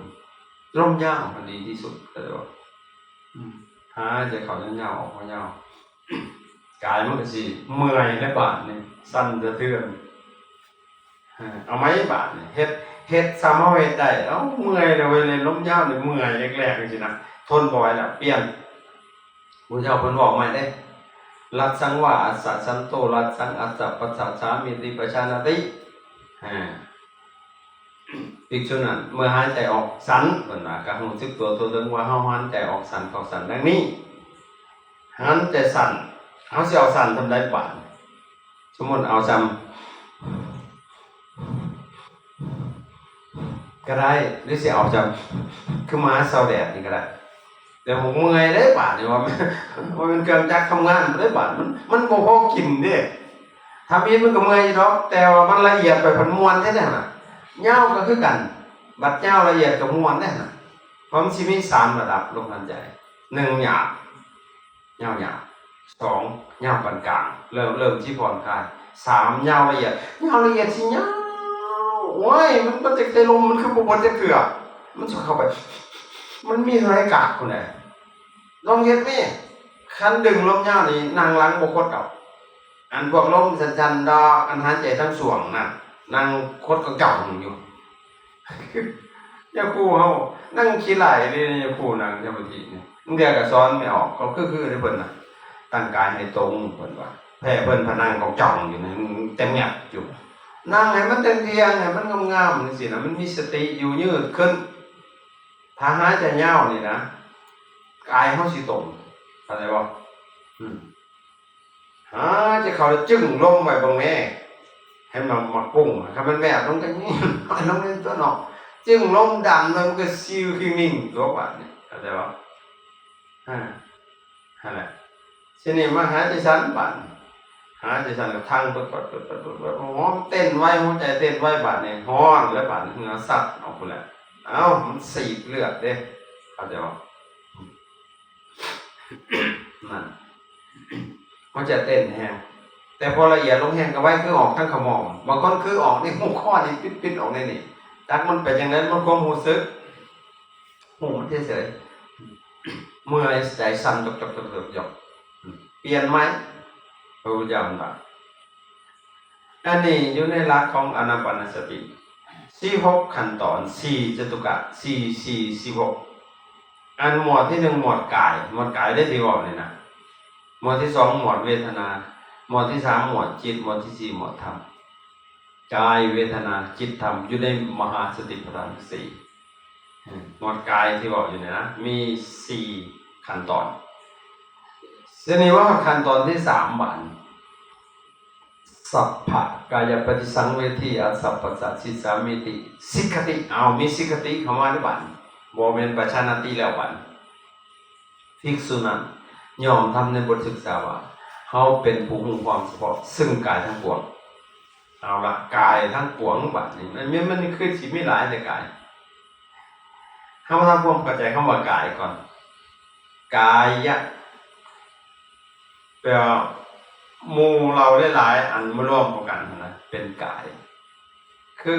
S1: ลมยาวมันดีที่สุดก็เลยว่าหาใจเข้ายาวๆออกยาวกายมันก็สิเมื่อยในบาดนี่สั่นสะเทือนเอาไหมบาดนี่เฮ็ดซ้ำเฮาเฮ็ดได้เอ้าเมื่อยแล้วเว้ยเลยลมยาวนี่เมื่อยแรกๆจังซี่นะทนบ่ไหวแล้วเปลี่ยน พุทธเจ้าเพิ่นบอกใหม่เด้รัตสังวาอัสสะสันโตรัตสังอัสสะปัสสะสามิติปัชชานติภิกษุนั้นเมื่อหายใจออกสันเพิ่นว่าก็รู้สึกตัวถึงว่าเฮาหายใจออกสันเข้าสันดังนี้หายใจสันเฮาสิเอาสันทำได้บาดสมมุติเอาซ้ำก็ได้หรือสิเอาซ้ำคือมาเซาแดดนี่ก็ได้แต่ผมเมื่อยได้บาดนี่ว่ามันเกินจากทำงานได้บาดมันบ่พอกินเด้ทำอีกมันก็เมื่อยอยู่ดอกแต่ว่ามันละเอียดไปพันมวลแท้ๆน่ะเหย้าก็คือกันบัดเหย้าละเอียดกับมวลแท้น่ะเพราะมันสิมี3ระดับลมหายใจ1หยาบเหย้าหยาบ2เหย้าปานกลางเริ่มที่ผ่อนคลาย3เหย้าละเอียดสิเหย้าโอ้ยมันจะได้ลมมันคือบ่จะเกือมันสิเข้าไปมันมีรายกากพุ่นน่ะลองเฮ็ดแม่คันดึงลมเหย้านี่นั่งหลังบ่คดดอกอันพวกลมสั้นๆดอกอันหายใจทั้งส่วงน่ะนั่งคดก็เก่าอยู่เนี่ยครูเฮานั่งขี้ไหลนี่ครูนั่งจังบ่ทีนี่บางเทื่อก็สอนไม่ออกก็คือได้เพิ่นน่ะตั้งกายให้ตรงเพิ่นว่าแพ้เพิ่นพนังก็จ้องอยู่นี่เต็มแยบอยู่นั่งให้มันเตียงๆให้มันงามๆจังซี่น่ะมันมีสติอยู่ยืดขึ้นถ้าหายใจยาวนี่นะกายเฮาสิตรงเข้าใจบ่หายใจเข้าแล้วจึ้งลมไว้เบิ่งแม่ให้มาปุ้งถ้ามันแวบลงจังนี้ลงในตัวเนาะจึ้งลมดันมันก็ซิวคือนิ่งตัวบาดนี่เข้าใจบ่นั่นแหละทีนี้มาหายใจสั้นบาดหายใจสั้นก็ทางปึ๊ดๆๆๆเต้นไว้หัวใจเต้นไว้บาดนี่ฮ้อนแล้วบาดเหงื่อซัดออกพุ่นแหละมันสีดเลือดเด้เข้าใจบ่นั่นมันจะเต้นแฮงแต่พอละเอียดลงแฮงก็ไว้คือออกทั้งขมองบางคนคือออกในหูข้อนี่ปิดๆออกในนี่จักมันเป็นจังได๋มันความรู้สึกหูมันเฉยๆเมื่อยใจสั่นจกๆๆเปลี่ยนไหมพระพุทธเจ้าว่าอันนี้อยู่ในหลักของอานาปานสติ46ขั้นตอน4จตุกะ4 อันหมวดที่1หมวดกายได้ที่บอกนี่นะหมวดที่2หมวดเวทนาหมวดที่3หมวดจิตหมวดที่4หมวดธรรมกายเวทนาจิตธรรมอยู่ในมหาสติปัฏฐาน4หมวดกายที่บอกอยู่นี่นะมี4ขั้นตอนทีนี้ว่าขั้นตอนที่3บาทสัพพะกายปฏิสังเวทีอสัพพสัสสิสามิติสิกขติมีสิกขติเข้ามาในบัดบ่แม่นปัจฉานติแล้วบัดภิกษุนั้นยอมทำในบทศึกษาว่าเฮาเป็นผู้รู้ความเฉพาะซึ่งกายทั้งปวงเอาละกายทั้งปวงบัดนี้มันคือสิมีหลายแต่กายเฮาทำความเข้าใจคำว่ากายก่อนกายะแปลว่าหมู่เราหลายๆอันมารวมกันนะเป็นกายคื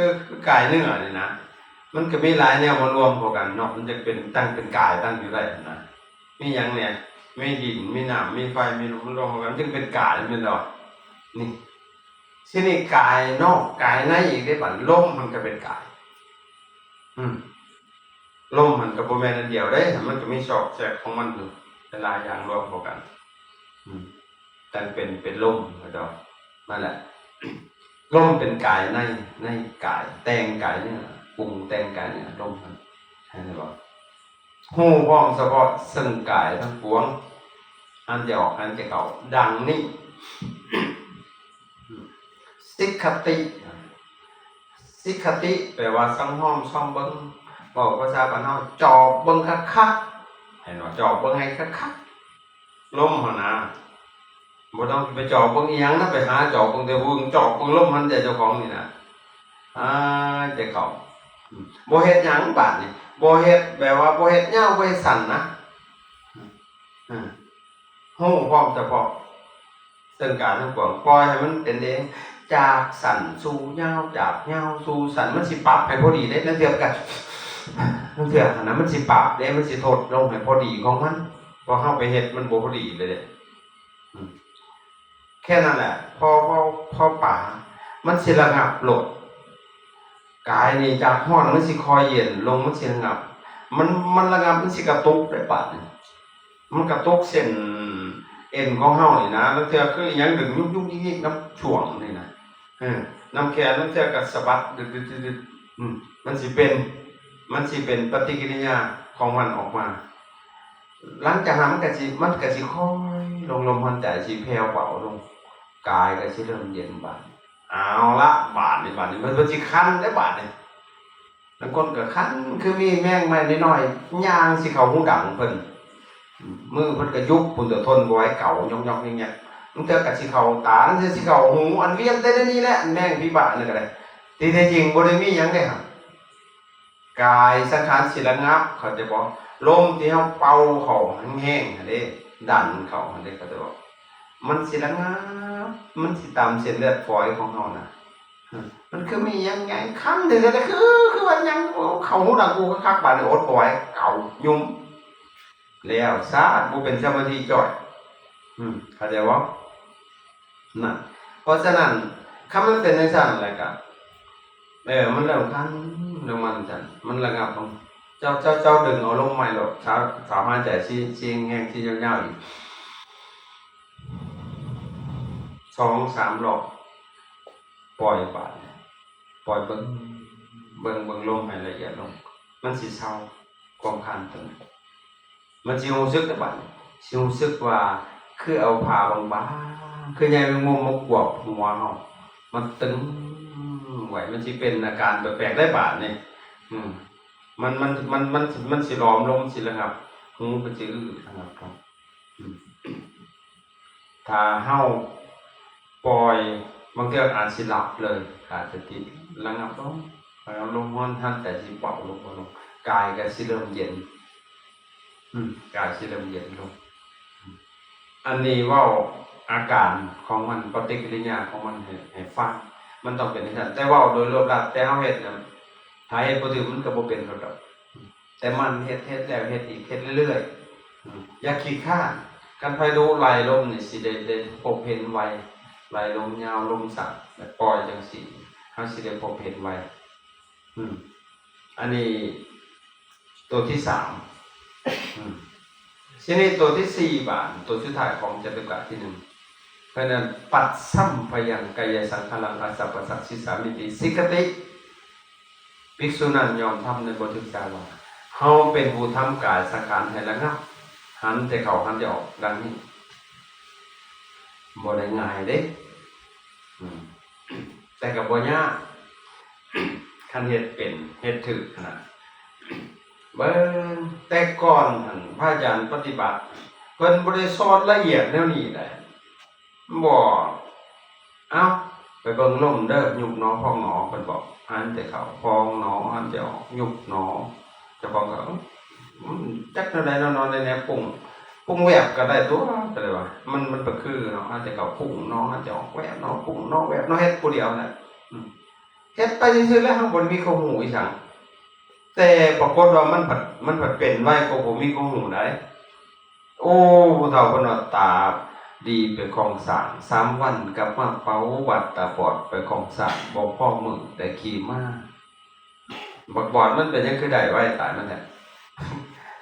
S1: อกายเนื้อนี่นะมันก็มีหลายแนวมารวมกันเนาะมันจะเป็นตั้งเป็นกายตั้งอยู่ได้นะมีหยังเนี่ยมีดินมีน้ำมีไฟมีลมรวมกันจึงเป็นกายแม่นดอกนี่ทีนี้กายนอกกายในอีกได้บัดลมมันก็เป็นกายลมมันก็บ่แม่นอันเดียวเด้มันก็มีซอกแซกของมันอยู่หลายอย่างรวมกันตั้งเป็นลมก็ดอกนั่นแหละลมเป็นกายในกายแต่งกายเนี่ยปรุงแต่งกายเนี่ยลมมันให้ได้บ่ฮู้พร้อมเฉพาะซึ่งกายทั้งปวงอันจะออกอันจะเข้าดังนี้สิกขติแปลว่าสังห้อมซ่อมเบิ่งบอกภาษาบ้านเฮาจอบเบิ่งคักๆให้เนาะจอบเบิ่งให้คักๆลมหั่นน่ะบ่ต้องไปจอบเบิ่งอีหยังนะไปหาจอบเบิ่งแต่เบิ่งจอบเบิ่งลมมันแต่เจ้าของนี่น่ะจะเข้าบ่เฮ็ดหยังบาดนี่บ่เฮ็ดแบบว่าบ่เฮ็ดยาวบ่เฮ็ดสั้นนะฮู้พร้อมเฉพาะซึ่งการทั้งปวงปล่อยให้มันเป็นเองจากสั้นสู่ยาวจากยาวสู่สั้นมันสิปรับให้พอดีได้นั่นเทียบกันนั่นเทียบนะมันสิปรับได้มันสิทดลงให้พอดีของมันพอเฮาไปเฮ็ดมันบ่พอดีเลยเด้แค่นั้นแหละพอป่ามันสิระงับโลดกายนี่จากร้อนมันสิคอยเย็นลงมันสิระงับมันระงับมันสิกระตุกได้ปาด มันกระตุกเส้นเอ็นของเฮานี่นะแล้วเทื่อคือหยังดึงยุกๆยิกๆน้ำช่วงนี่นะน้ำแขนแล้วเทื่อก็สะบัดดึดๆๆมันสิเป็นปฏิกิริยาของมันออกมาหลังจากนั้นมันก็สิค่อยลมหายใจสิแผ่วเบาลงกายก็สิเริ่มเย็นบาดเอาละบาดนี่มันสิคันได้บาดนี่บางคนก็คันคือมีแมงมาน้อยๆย่างสิเข้าหูดังเพิ่นมือเพิ่นก็ยุบพุ่นตัวทนบ่ไหวเก่ายอกๆอย่างเงี้ยมันเทื่อก็สิเข้าตามันสิเข้าหูอันเวียนแต่นี่แหละแมงพิบาทนั่นก็ได้ที่แท้จริงบ่ได้มีหยังเด้ครับกายสังขารสิระงับเขาจะบอกลมที่เฮาเป่าเข้าแห้งๆหั่นเด้ดันเข้าหั่นเด้เขาจะบอกมันสิระงับมันสิตามเส้นเลือดฝอยของเฮาน่ะมันคือมีหยังไงคันแต่คือว่าหยังเข้าหูดังกูคักๆบาดนี้อดบ่ไหวเก่ายุ่มแล้วซาดบ่เป็นสมาธิจ่อยเข้าใจบ่นั่นเพราะฉะนั้นคันมันเป็นจังซั่นแล้วก็มันเริ่มคันลงมันจังมันระงับลงเจ้าดึงเอาลงใหม่หรอกสามารถใจชี้แห้งที่ยาวๆอีก2-3 รอบปล่อยบาดปล่อยเบิ่งลมให้ละเอียดลงมันสิเศร้าความคันตรงนั้นมันสิรู้สึกแต่บัดสิรู้สึกว่าคือเอาผ้าบางๆคือใยแมงมุมมากวบหัวเฮามันตึงไหวมันสิเป็นอาการแปลกๆได้บาดนี่มันสิหลอมลงสิระงับหูก็สิระงับครับถ้าเฮาปล่อยบางเทื่ออาจสิหลับเลยขาดสติระงับลงมันทันแต่สิเป่าลงกายก็สิเริ่มเย็นกายสิเริ่มเย็นลงอันนี้เว้าอาการของมันปฏิกิริยาของมันให้ฟังมันต้องเป็นจังซั่นแต่เว้าโดยรวมแล้วแต่เฮาเฮ็ดน่ะถ้าเฮ็ดบ่ถึงมันก็บ่เป็นดอกแต่มันเฮ็ดแล้วเฮ็ดอีกเฮ็ดเรื่อยๆอย่าขี้คร้านการไปดูไหลลมนี่สิได้พบเห็นไวไหลลมยาวลมสั้นแบบปล่อยจังซี่เฮาสิได้พบเห็นไวอันนี้ตัวที่3ทีนี้ตัวที่4บาทตัวสุดท้ายของจตุกะที่1เพราะนั้นปัสสัมภยังกายสังขลังอสัพพสัสสิสามิติสิกติภิกษุนั้นยอมทำในบทศึกษาว่าเฮาเป็นผู้ทำกายสังขารให้ระงับหันแต่เข้าหันแต่ออกดังนี้บ่ได้ง่ายเด้แต่ก็บ่ยากคันเฮ็ดเป็นเฮ็ดถูกขนาดเบิ่งแต่ก่อนหั่นพระอาจารย์ปฏิบัติเพิ่นบ่ได้สอนละเอียดแนวนี้ได้บ่เอ้าไปเบิ่งลมเด้อยุบหนอพองหนอเพิ่นบอกหันแต่เข้าพองหนอหันแต่ออกยุบหนอเจ้าของก็จักเท่าใดเนาะในแนวปรุงแวบก็ได้ตัวก็เลยว่ามันก็คือเนาะหันแต่เข้าปรุงหนอหันแต่ออกแวบหนอปรุงหนอแวบหนอเฮ็ดผู้เดียวน่ะเฮ็ดไปซื่อๆแล้วเฮาบ่มีความรู้อีหยังแต่ปรากฏว่ามันผัดเป็นไว้ก็บ่มีความรู้ได้โอ้ผู้เฒ่าเพิ่นว่าตาดีไปของสร้าง3 วันกลับมาเป๋าวัดตาบอดไปของสร้างบ่พอมื้อแต่ขี่ม้าบักบอดมันเป็นหยังคือได้ไว้ตายมันแท้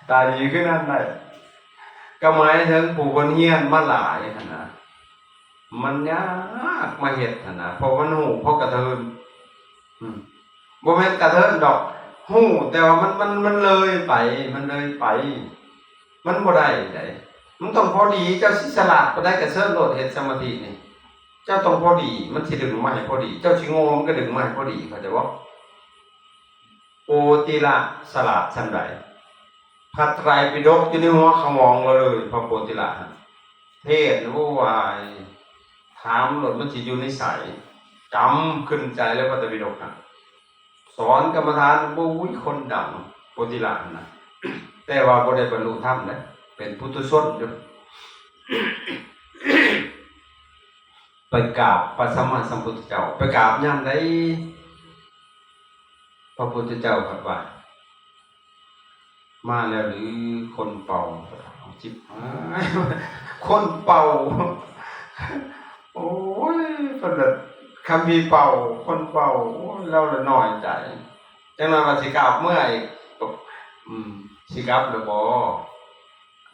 S1: ตาดีคือนั้นได้ก็หมายถึงผู้เพิ่นเฮียนมาหลายหั่นน่ะมันยากมาเฮ็ดหั่นน่ะเพราะมันฮู้เพราะกระเทินบ่แม่นกระเทินดอกฮู้แต่ว่ามันเลยไปมันบ่ได้มันต้องพอดีเจ้าสิสลัดบ่ได้ก็เชิญโลดเฮ็ดสมาธินี่เจ้าต้องพอดีมันสิดึงมาให้พอดีเจ้าสิโง่มันก็ดึงมาให้พอดีเข้าใจบ่โอติละสลัดชั้นใดพระไตรปิฎกอยู่ในหัวขมองเลยพระโพธิละเทศน์รู้ว่าถามโลดมันสิอยู่ในไสจำขึ้นใจแล้วพระไตรปิฎกสอนกรรมฐานบ่อุ้ยคนดังโพธิละนะแต่ว่าบ่ได้บรรลุธรรมนะเป็นปุถุชนอยู่ไปกราบพระสัมมาสัมพุทธเจ้าไปกราบยามใดพระพุทธเจ้าครับว่ามาแล้วหรือคนเป่าจิบคนเป่าโอ้ยเพิ่นน่ะคำมีเป่าคนเป่าเราละน้อยใจจังนั้นว่าสิกราบเมื่ออีกสิกราบหรือบ่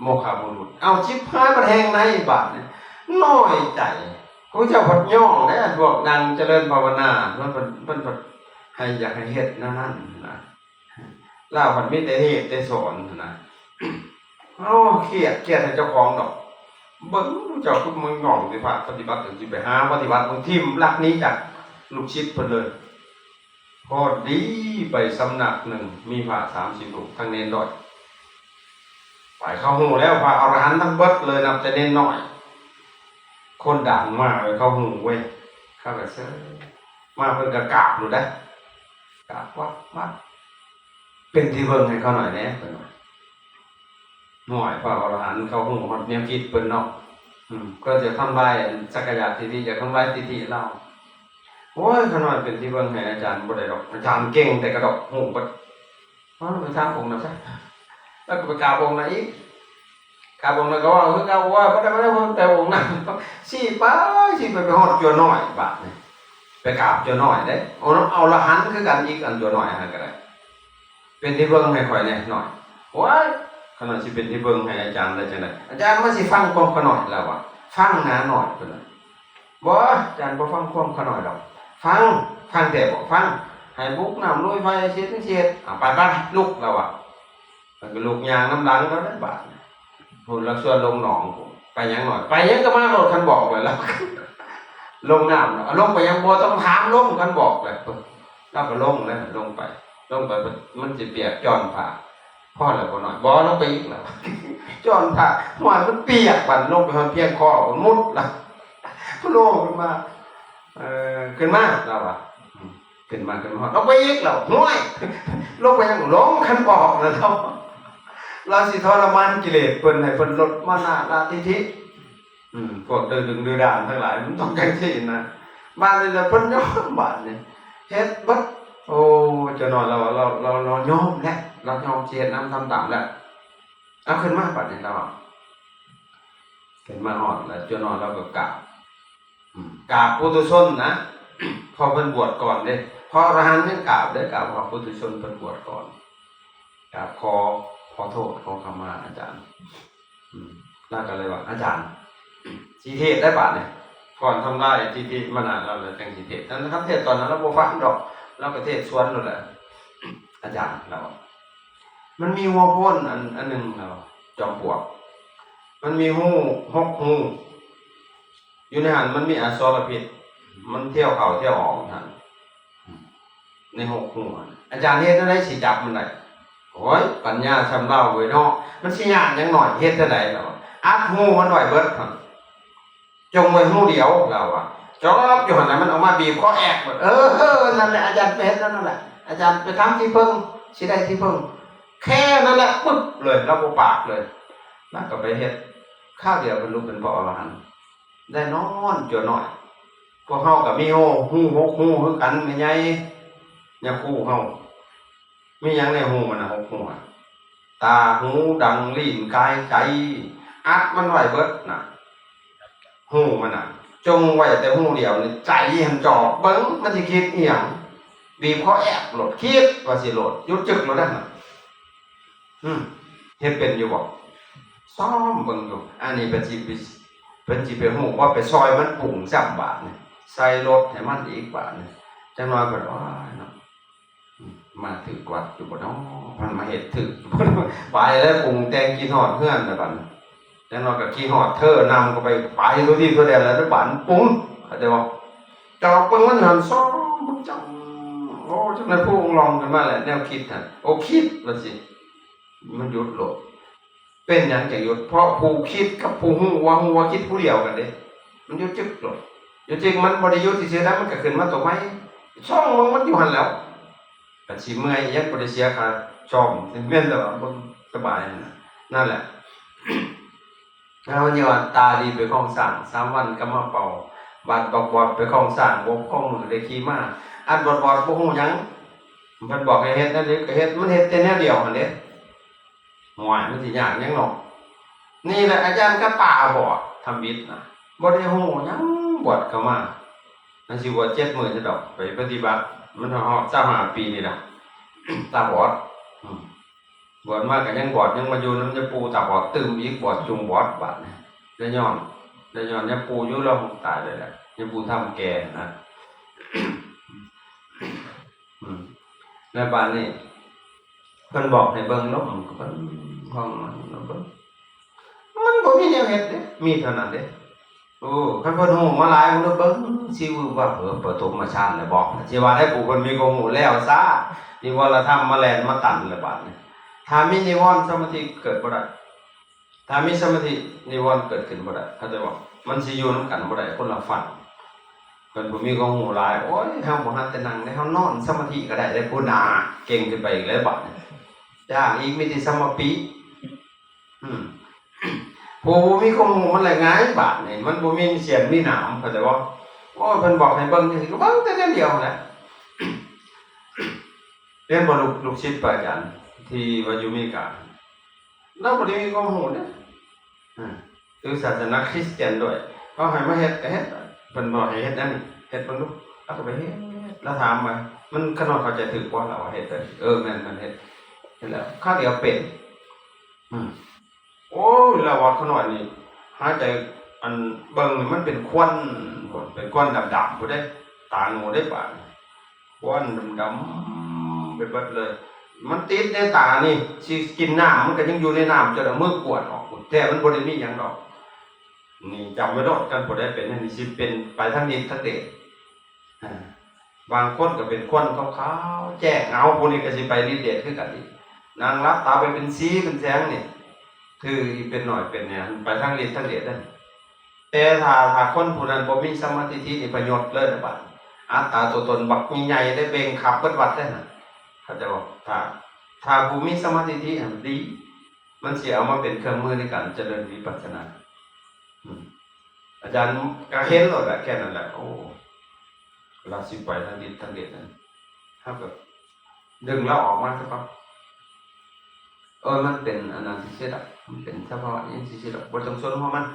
S1: โมฆะบุรุษเอาชิบหายมันแหงในบาดเนี่ยน้อยใจพระเจ้าพัดย่องได้พวกนางเจริญภาวนามันให้อยากให้เฮ็ดนั่นนะเล่าพันมิแต่เฮ็ดแต่สอนนะโอ้เครียดให้เจ้าของดอกเบิ่งเจ้าทุกมึงง่องสิพระปฏิบัติถึงสิไปหาปฏิบัติมึงทิ่มลักนี้จากลูกศิษย์เพิ่นเลยพอดีไปสำนักหนึ่งมีพระ30รูปทั้งเน้นด้อยไปเข้าหูแล้วพระอรหันต์ทั้งเบิดเลยนับจะเน้นน้อยคนดังมากเลยเข้าหูเว้ยเข้าไปเซ่มาเพิ่นก็กราบอยู่ได้กราบวัดเป็นที่เบิ่งให้เขาหน่อยแหน่เพิ่นหน่อยพระอรหันต์เข้าหูฮอดแนวคิดเพิ่นเนาะก็จะทำลายจักรยานที่จะทำลายทิฏฐิเราโอ้ยขน่อยเป็นที่เบิ่งให้อาจารย์บ่ได้ดอกอาจารย์เก่งแต่กระดอกหูบ่ไปถามองค์นั้นซะแล้วก็ไปกราบองค์นั้นอีกกราบองค์นั้นก็ว่าคือเก่าว่าบ่ได้แต่องค์นั้นสิไปฮอดจัวน้อยบาดนี่ไปกราบจัวน้อยเด้เอาละหันคือกันอีกอันจัวน้อยหั่นก็ได้เป็นที่เบิ่งให้ข่อยแน่หน่อยโอ้ยขนาดสิเป็นที่เบิ่งให้อาจารย์ได้จังได๋อาจารย์ว่าสิฟังความขน่อยแล้วว่ะฟังหนาหน่อยเพิ่นน่ะบ่อาจารย์บ่ฟังความขน่อยดอกฟังแต่บ่ฟังให้บุกน้ำลุยไฟเช็ดไปลุกแล้วอ่ะมันก็ลุกยางน้ำหลังแล้วได้บาดพุ่นแล้วส่วนลงหนองไปยังหน่อยไปยังก็มาโลดคันบอกไว้แล้วลงน้ำลงไปยังบ่ต้องถามลงคันบอกเลยแล้วก็ลงแล้วลงไปมันสิเปียกจอนผ้าพ่อแล้วบ่หน่อยบ่ลงไปอีกแล้วจอนผ้าหัวมันเปียกบัดลงไปเพียงคอมุดแล้วโลขึ้นมาขึ้นมาแล้วอ่ะขึ้นมาลงไปอีกแล้วห้วยลงไปยังลงคันบอกแล้วเราสิทรมานกิเลสเพิ่นให้เพิ่นลดมานะลาทิฐิพวกดึงด่านทั้งหลายมันต้องจังซี่นะบ้านนี่ละเพิ่นยอมบ้านนี่เฮ็ดบัดโอ้จะนอนเรายอมแล้วเรายอมเสียน้ำทำตามแล้วเอาขึ้นมาบัดนี้เราขึ้นมาฮอดแล้วจะนอนเราก็กราบปุถุชนนะพอเพิ่นบวชก่อนเด้พออรหันต์ยังกราบได้กราบพอปุถุชนเพิ่นบวชก่อนกราบขอโทษขอขมาอาจารย์แล้วก็เลยว่าอาจารย์สิเทศได้บาดเนี่ยก่อนทำลายทิฏฐิมานานเราเลยจังสิเทศนั้นนะครับเทศตอนนั้นเราบ่ฟังดอกเราก็เทศสวนนั่นแหละอาจารย์เรามันมีหัวโพ้นอันนึงเราจอมปลวกมันมีหู6หูอยู่ในหันมันมีอสรพิษมันเที่ยวเข้าเที่ยวออกหันใน6หูอาจารย์เฮ็ดได้สิจับมันได้โอ้ยปัญญาชำเล่าเว้ยเนาะมันสิยากจังหน่อยเฮ็ดจังได๋ล่ะอัดหูมันไว้เบิดหั่นจงไว้หูเดียวเราอ่ะจอบอยู่หั่นน่ะมันออกมาบีบคอแอกหมดนั่นแหละอาจารย์เป็นนั่นแหละอาจารย์ไปทำที่พึ่งสิได้ที่พึ่งแค่นั้นแหละปึ๊บเลยเราบ่ปากเลยแล้วก็ไปเฮ็ดข้าวเดียวบรรลุเป็นพระอรหันต์ได้นอนจัวน้อยพวกเฮาก็มีหู6หูคือกันแม่ใหญ่อย่าคู่เฮามีหยังในหูมันน่ะ6หูตาหูดังลิ้นกายใจอัดมันไว้เบิดน่ะหูมันน่ะจงไว้แต่หูเดียวนี่ใจหันจอบเบิ่งมันสิคิดอีหยังบีบคอแอบโหลดคิดว่าสิโหลดหยุดจึกโหลดนั่นน่ะเฮ็ดเป็นอยู่บ่ซ้อมเบิ่งอยู่อันนี้เป็นสิไปหูว่าไปซอยมันปรุงซ้ำบาดนี่ใส่รถให้มันอีกบาดนี่จังน้อยก็ว่าเนาะมาถึกวัดอยู่บ่เนาะมันมาเฮ็ดถึกไปแล้วปรุงแต่งกินฮอดเฮือนน่ะบัดจังน้อยก็ขี้ฮอดเธอนำก็ไปทุกที่ทั่วแดนแล้วแต่บัดปรุงเข้าใจบ่จอกเบิ่งมันหันซ้อมมันจังโอ้จังได๋ผู้องค์ลองกันมาแหละแนวคิดหั่นโอ้คิดว่าสิมันหยุดโลดเป็นหยังจังหยุดเพราะผู้คิดกับผู้ฮู้ว่าคิดผู้เดียวกันเด้มันหยุดจึกโลดอยู่จริงมันบ่ได้หยุดซื่อๆนะมันก็ขึ้นมาตกไม้ช่องมันอยู่หั่นแล้วก็สิเมื่อยยังบ่ได้เสียค่าช่องแม่นแต่ว่าบ่สบายนั่นแหละแล้ววันนี้ว่าตาดีไปคลองสร้าง3วันก็มาเป่าบาดบอกว่าไปคลองสร้างบ่คลองมือได้ขี่มาอันบอดบ่ฮู้หยังเพิ่นบอกให้เฮ็ดนั่นเด้ก็เฮ็ดมันเฮ็ดแต่แนวเดียวหั่นเด้หวยมันสิยากหยังเนาะนี่แหละอาจารย์ก็ป่าบอดทำวิทย์นะบ่ได้ฮู้หยังบวชเข้ามานั่นสิบวช7 มื้อจะดอกไปปฏิบัติมันฮอด25 ปีนี่ล่ะตาบอด บวชมากก็ยังบอดยังมาอยู่น้ำยาปูตาบอดตื่มอีกบอดจุงบอดบาดเนี่ยได้ย้อนยาปูอยู่เราตายเลยแหละยาปูทำแก่นะในบ้านนี่เพิ่นบอกให้เบิ่งล้มก็เพิ่นห้องมันเบิ่งมันบ่มีแนวเฮ็ดเด้มีเท่านั้นเด้โอ้คันเพิ่นฮู้มาหลายมันเบิ่งสิว่าปฐมฌานแล้วบอกสิว่าได้ผู้เพิ่นมีความรู้แล้วซะนิวรธรรมมาแล่นมาตันแล้วบาดนี้ถ้ามีนิวรณ์สมาธิเกิดบ่ได้ถ้ามีสมาธินิวรณ์เกิดขึ้นบ่ได้เข้าใจบ่มันสิอยู่นำกันบ่ได้คนละฝั่งเพิ่นบ่มีความรู้หลายโอ้ยเฮาบ่ฮัดแต่นั่งได้เฮานอนสมาธิก็ได้ได้ผู้นาเก่งขึ้นไปอีกแล้วบาดนี้จ้างอีกมีแต่สมาปิผู้บ่มีความรู้มันละง่ายบาดนี่มันบ่มีเสียงมีหนามเข้าใจบ่โอ้ยเพิ่นบอกให้เบิ่งจังซี่ก็เบิ่งแต่แนวเดียวแหละเรียนบ่ลูกศิษย์พระอาจารย์ที่ว่าอยู่อเมริกาเราบ่ได้มีความรู้เด้คือศาสนาคริสเตียนด้วยเขาให้มาเฮ็ดก็เฮ็ดเพิ่นบอกให้เฮ็ดนั่นเฮ็ดเบิ่งดูแล้วก็ไปเฮ็ดแล้วถามว่ามันขนาดเข้าใจถูกบ่ล่ะว่าเฮ็ดแม่นมันเฮ็ดแล้วข้าวเดียวเป็นโอ้ยแล้วว่าขนาดนี้หายใจอันเบิ่งนี่มันเป็นควันเป็นควันดำๆบ่ได้ตางูได้ปานควันดำๆไปเบิดเลยมันติดในตานี่สิกินน้ำมันก็ยังอยู่ในน้ำจนเอามือกวาดออกแต่มันบ่ได้มีหยังดอกนี่จำไว้ดอกกันบ่ได้เป็นอันนี้สิเป็นไปทางฤทธิ์ทางเดชบางคนก็เป็นควันขาวๆแจ้งเงาพวกนี้ก็สิไปฤทธิ์เดชคือกันอีกนางรับตาไปเป็นสีเป็นแสงนี่คือเป็นหน่อยเป็นเนี่ยไปทางฤทธิ์ทางเดชได้แต่ถ้าคนผู้นั้นบ่มีสมาธินี่ประโยชน์เลยนะบัดอัตตาตัวตนบักใหญ่ๆได้เบ่งขับเบิดวัดได้น่ะเขาจะบอกถ้าผู้มีสมาธิดีมันสิเอามาเป็นเครื่องมือในการเจริญวิปัสสนาอาจารย์ก็เห็นแล้วแหละแค่นั้นแหละโอ้เราสิไปทางฤทธิ์ทางเดชนั่นถ้าแบบดึงเราออกมาซะปั๊บมันเป็นอนันติเสดมันเป็นเฉพาะอย่างที่เสดบ่ต้องสนเพราะมัน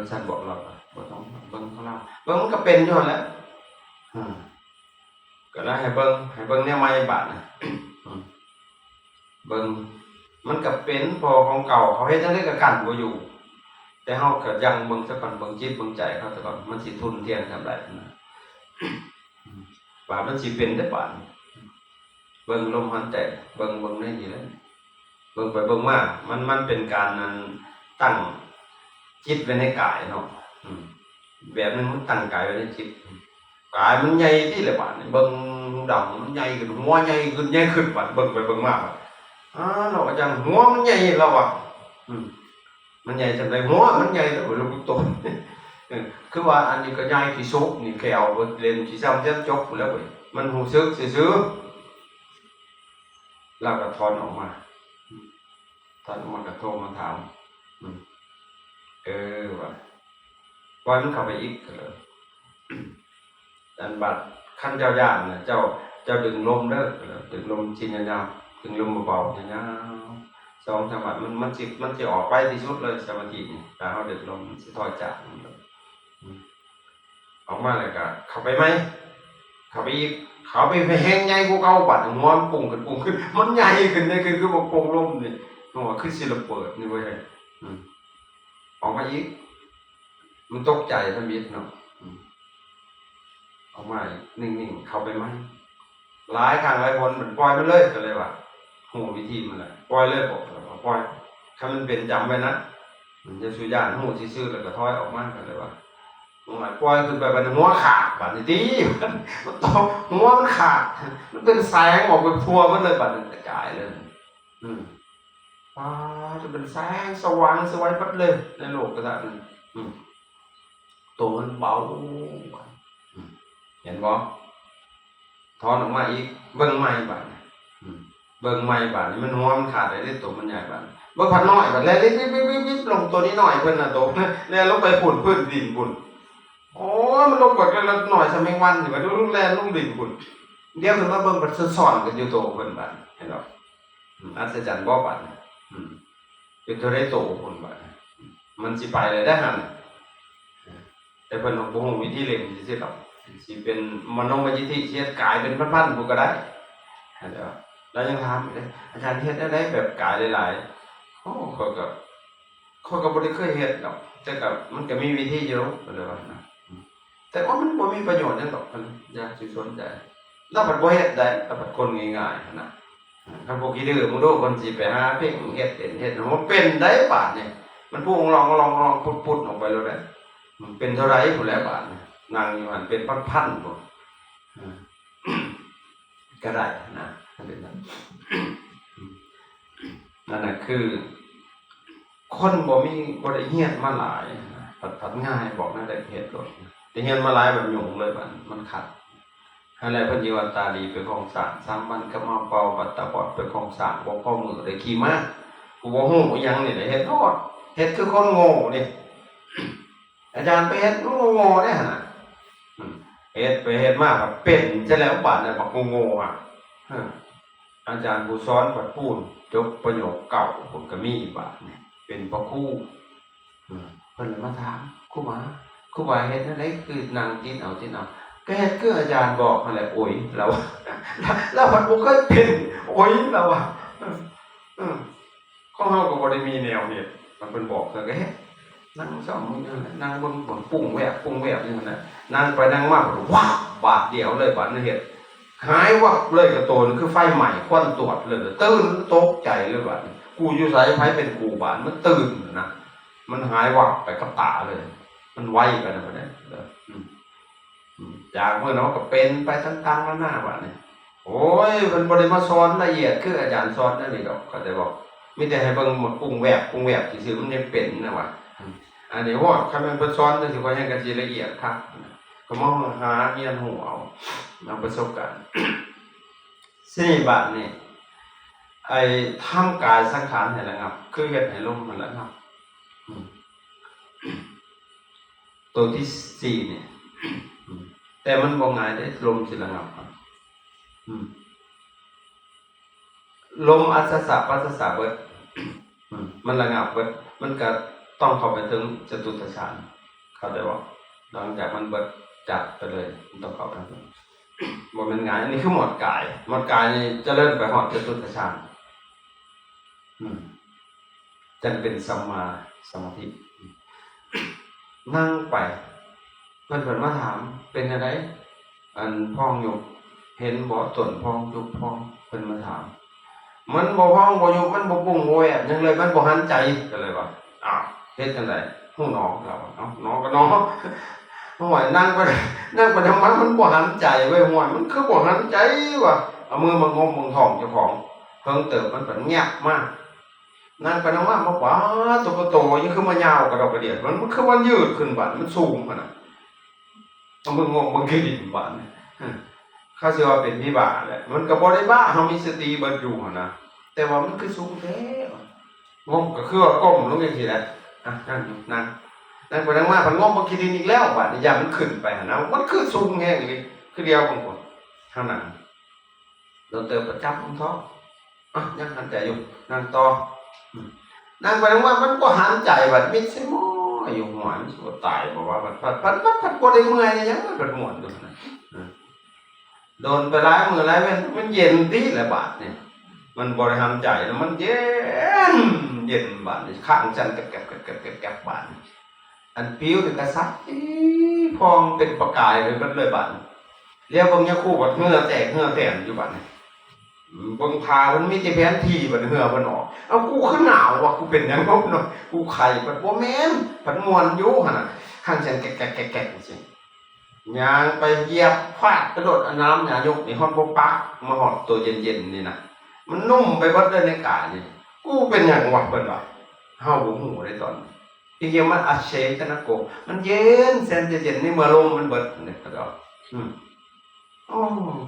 S1: ฉันบอกเราบ่ต้องเบิ่งของเราเบิ่งมันก็เป็นอยู่แล้วก็ได้ให้เบิ่งแนวใหม่บาดนะเบิ่งมันก็เป็นพอของเก่าเขาเฮ็ดจังได๋ก็กั้นบ่อยู่แต่เฮาก็ยังเบิ่งซะก่อนเบิ่งจิตเบิ่งใจเขาซะก่อนมันสิทุนเทียนทำได้นะว่ามันสิเป็นได้บาดเบิ่งลมหายใจเบิ่งในนี่แหละเบิ่งไปเบิ่งมามันเป็นการนั้นตั้งจิตไว้ในกายเนาะแบบนึงมันตั้งกายไว้ในจิตกายมันใหญ่ที่ละบาดนี่เบิ่งดำมันใหญ่ขึ้นหัวใหญ่ขึ้นบาดเบิ่งไปเบิ่งมาเราอาจารย์หัวมันใหญ่เราอ่ะมันใหญ่จังได๋หัวมันใหญ่แล้วลูกโตคือว่าอันนี้ก็ใหญ่ที่สุดนี่แขวบ่เล่นสิซ้ำจะจบแล้วเว้ยมันรู้สึกซื่อๆแล้วก็ถอนออกมาก็โทรมาถามว่าปล่อยมันเข้าไปอีกก็เลยอันบัดขั้นเจ้าย่านน่ะเจ้าดึงลมเด้อดึงลมชิ้นยาวๆดึงลมเบาๆยาวๆ2-3บัดมันสิออกไปที่สุดเลยสมาธินี่ถ้าเฮาดึงลมสิถอยจากออกมาแล้วก็เข้าไปไหมเข้าไปอีกเข้าไปแห้งใหญ่กว่าเก่าบัดหัวมันปุ่งขึ้นมันใหญ่ขึ้นได้คือบ่โป่งลมนี่หัวคือสิระเบิดนี่เว้ยออกมาอีกมันตกใจทำมิดเนาะออกมานิ่งๆเข้าไปไหมหลายครั้งหลายคนมันปล่อยมันเลยก็เลยว่าหูวิธีมันแหละปล่อยเลยบอกปล่อยถ้ามันเป็นจำไว้นะมันจะสุญญาณหูซื่อๆแล้วก็ถอยออกมาก็เลยว่าปล่อยขึ้นไปบัดหัวขาดบัดนี้ดีมันตกหัวมันขาดมันเป็นแสงออกเป็นพัวมันเลยบัดนี้กระจายเลยจะเป็นแสงสว่างสวยปั๊บเลยในโลกกระดาษนึงตัวมันเบาเห็นบ่ถอนออกมาอีกเบิ่งใหม่บาดเบิ่งใหม่บาดนี่มันหัวมันขาดได้ตัวมันใหญ่บาดเบิ่งพันน้อยบาดแล้วริบลงตัวนี้หน่อยเพิ่นน่ะตัวแล้วลงไปฝุ่นพื้นดินฝุ่นโอ้มันลงกดกันละหน่อยซะแมงวันนี่ว่าลงแลนลงดินฝุ่นเดี๋ยวเพิ่นมาเบิ่งบัดซ่อนกันอยู่ตัวเพิ่นบาดเห็นบ่อัศจรรย์บ่บาดเป็นเท่าไรโตคนบาดมันสิไปเลยได้หั่นแต่เพิ่นบ่ฮู้วิธีเล่นซื่อๆดอกสิเป็นมโนมยิทธิเสียกายเป็นพันๆผู้ก็ได้เห็นบ่ แล้วยังถามอยู่เลยอาจารย์เฮ็ดได้แบบกายหลายๆโอ้เขาก็บ่ได้เคยเฮ็ดดอกแต่ก็มันก็มีวิธีอยู่ก็เลยว่านะแต่ว่ามันบ่มีประโยชน์หยังดอกมันอย่าสิสนใจเราบัดบ่เฮ็ดได้เราบัดคนง่ายๆนะคันบ่ขี้ดื้อมึงดูเพิ่นสิไปหาเพ่งเฮ็ดมันเป็นได้บาดนี่มันพุ่งลองพุดๆออกไปแล้วได้มันเป็นเท่าไรพุ่นแล้วบาดนี่นั่งอยู่หั่นเป็นพันๆพุ่นก็ได้นะเป็นนั้นนั่นน่ะคือคนบ่ได้เฮียนมาหลายผัดง่ายบอกน่าได้เฮ็ดโลดแต่เฮียนมาหลายแบบหยุ่งเลยบัดมันขัดอะไรเพิ่นสิว่าตาดีเป็นของสร้าง3วันก็มาเป่าปัตตาบอดเป็นของสร้างบ่พอมือได้ขี่ม้ากูบ่ฮู้อิหยังนี่ได้เฮ็ดโลดเฮ็ดคือคนโง่นี่อาจารย์ไปเฮ็ดโง่ๆเด้หั่นน่ะเฮ็ดไปเฮ็ดมาก็เป็นซะแล้วบาดนั้นบักโง่ๆอ่ะอาจารย์ผู้สอนบัดพูดจบประโยคเก่าผมก็มีบาดนี่เป็นพระครูเพิ่นเลยมาถามครูบาเฮ็ดจังได๋คือนางกินเอาก็เฮ็ดคืออาจารย์บอกนั่นแหละโอยเราแล้วมันบ่เคยเป็นโอยเราอ่ะของเฮาก็บ่ได้มีแนวเฮ็ดมันเพิ่นบอกก็เฮ็ดนั่งซ่อมมึงนั่งเบิ่งบ่ปรุงแวบอยู่นั่นน่ะนั่งไปนั่งมาว้าบาดเดียวเลยบาดนั้นเฮ็ดหายวับเลยกระโตนคือไฟใหม่ควันตรวจเลยตื่นตกใจเลยบาดกูอยู่ไสไผเป็นกูบาดมันตื่นนะมันหายวับไปกับตาเลยมันไวไปนะบัดนี้จากเมื่อนั้นก็เป็นไปต่างๆแล้วหน้าบาดนี้โอ้ยมันบ่ได้มาสอนละเอียดคืออาจารย์สอนนั่นนี่ดอกก็ได้บอกมีแต่ให้เบิ่งปรุงแวบซื่อๆมันยังเป็นนะว่าอันนี้ว่าคันมันเพิ่นสอนจังซี่ก็ยังก็สิละเอียดครับก็มองหาเรียนรู้เอาประสบการณ์สิบาดนี่ไอ้ทำกายสังขารให้ระงับคือเฮ็ดให้ลมมันระงับตัวที่4เนี่ยแต่มันบ่ง่ายได้ลมสิระงับลมอัศสะปัสสะเบิดมันระงับเบิดมันก็ต้องเข้าไปถึงจตุตฌานเข้าใจบ่หลังจากมันเบิดจับไปเลยมันต้องเข้าไปบ่แม่นง่ายอันนี้คือหมดกายนี่เจริญไปฮอดจตุตฌานจังเป็นสัมมาสมาธินั่งไปเพิ่นมาถามเป็นจังได๋อันพองอยู่เห็นบ่ต้นพองยุบพองเพิ่นมาถามมันบ่พองบ่ยุบมันบ่ปุ้งบ่แอบจังเลยมันบ่หันใจก็เลยว่าอ้าวเฮ็ดจังได๋ฮู้น้องเราเอ้าน้องก็น้องห่วยนั่งไปทำมันบ่หันใจเว้ยห่วยมันคือบ่หันใจว่ะเอามือมางมมือท้องเจ้าของเพิ่งเติบมันเป็นเงียบมากนั่งไปนั่งมาบอกว่าตัวโตยังคือมายาวกระดอกกระเดียดมันคือมันยืดขึ้นบัดมันสูงขนาดเอามืองมมือขี้ดินบัดข้าเชื่อว่าเป็นวิบากแหละมันก็บ่ได้บ้าเฮามีสติเบิดอยู่นะแต่ว่ามันคือสูงแท้งมก็คือว่าก้มลงจังซี่แหละนั่งไปนั่งมามันงมบ่ขี้ดินอีกแล้วบัดนี้ยามมันขึ้นไปนะมันคือสูงแฮงอีคือเดียวของคนเท่านั้นเราเติมประจับของท้องยังหันใจอยู่นั่งต่อนั่งไปนั่งมามันก็หันใจบัดมิดซิมอยู่หัวมันสิตายบอกว่าพัดบ่ได้เมื่อยยังมันม่วนอยู่นะโดนไปหลายมื้อหลายเว้นมันเย็นติแหละบาดนี่มันบ่ได้หันใจแล้วมันเย็นบาดนี่ข้างจันแกบๆบาดอันผิวนี่ก็ซักพองเป็นประกายเลยมันเลยบาดเรียกบางยาคู่บัดเหงื่อแตกอยู่บาดนี่บางพามันมีแต่แผนที่บัดเหงื่อมันออกเอากูขึ้นหนาวว่ะกูเป็นหยังบ่เนาะกูไข้บัดบ่แม่นบัดม่วนอยู่หั่นน่ะข้างฉันแกะจังซี่ย่างไปเหยียบฟาดกระโดดน้ำหยายกนี่ฮอดบ่ปักมาฮอดตัวเย็นๆนี่น่ะมันนุ่มไปเบิดเลยในกายนี่กูเป็นหยังวะเพิ่นว่าเฮาบ่ฮู้ได้ตอนที่เรียกมันอัเชตนะโกมันเย็นแสนจะเย็นนี่เมื่อลมมันเบิดนี่ก็ดอก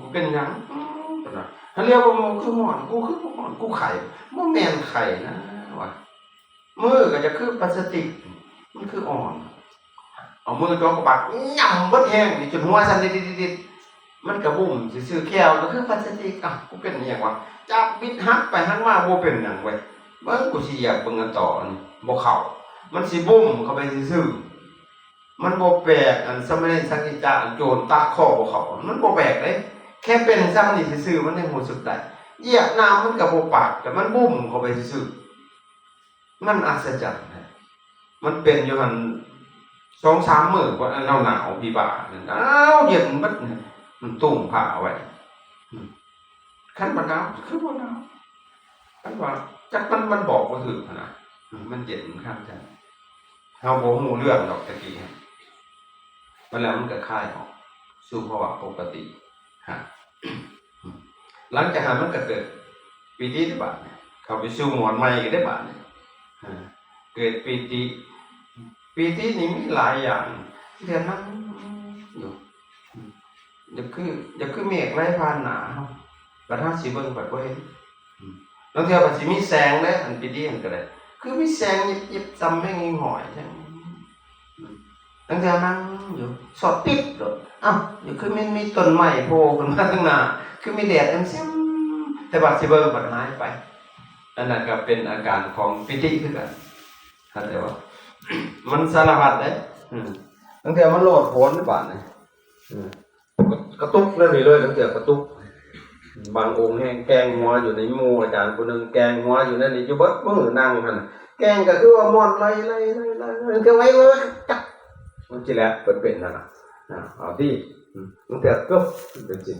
S1: กูเป็นหยังเพิ่นว่าถ้าเรียกว่ามึงคือหมอนกูไข่บ่แม่นไข่นะว่ามือก็จะคือพลาสติกมันคืออ่อนเอามือจ่อกับปากย่ำเบิดแห้งนี่จนหัวสั่นดิดๆมันก็บุ่มซื่อๆแก้วก็คือพลาสติกกูเป็นหยังวะจับบิดหักไปหักมาบ่เป็นหยังเว้ยเบิ่งกูสิเหยียบเบิ่งกันต่อนี่บ่เข้ามันสิบุ่มเข้าไปซื่อๆมันบ่แปลกอันสมัยสังกิจจะโจรตักคอบ่เข้ามันบ่แปลกเด้แค่เป็นซ้ำนี่ซื่อๆมันยังรู้สึกได้ เหยียบน้ำมันกับโบปากแต่มันบุ่มเข้าไปซื่อมันอัศจรรย์นะมันเป็นอยู่หัน2-3 มื้อว่าหนาวพี่บ่าอ้าวเย็นบัดมันตุ่มผ้าไว้คันบ่หนาวคือบ่หนาวคันว่าจักมันบอกบ่ถูกนะมันเย็นข้างจังเฮาบ่ฮู้เรื่องดอกตะกี้มันแล้วมันก็คลายออกสู่ภาวะปกติฮะหลังจากนั้นมันก็เกิดปีติได้บาดเนี่ยเข้าไปสู่หมวดใหม่ก็ได้บาดเนี่ยเกิดปีตินี่มีหลายอย่างที่จะนั่งอยู่อย่าคือเมฆไร้ผ่านหนาเฮาบัดเฮาสิเบิ่งบัดบ่เห็นบางเทื่อมันสิมีแสงเด้อันปีติมันก็ได้คือมีแสงยิบๆจำแม่งหอยจังบางเทื่อนั่งอยู่สอดปิดโดดอ้าวอย่าคือมันมีต้นไม้โผล่ขึ้นมาข้างหน้าคือมีแดดแซ่บแต่บัดสิเบิ่งบัดหายไปอันนั้นก็เป็นอาการของปิติคือกันเข้าใจบ่มันสารพัดเด้บางเทื่อมันโลดโผนบาดนี่กระตุกนั่นนี่เลยบางเทื่อกระตุกบางองค์แห้งแกงหัวอยู่ในหมู่อาจารย์คนนึงแกงหัวอยู่นั่นนี่อยู่เบิดมื้อนั่งหั่นแกงก็คือว่าม่อนไล่ๆคือไว้เว้ยจักมันสิแหละเปิดเป็นนั่นน่ะเอาที่บางเทื่อก็เป็นจริง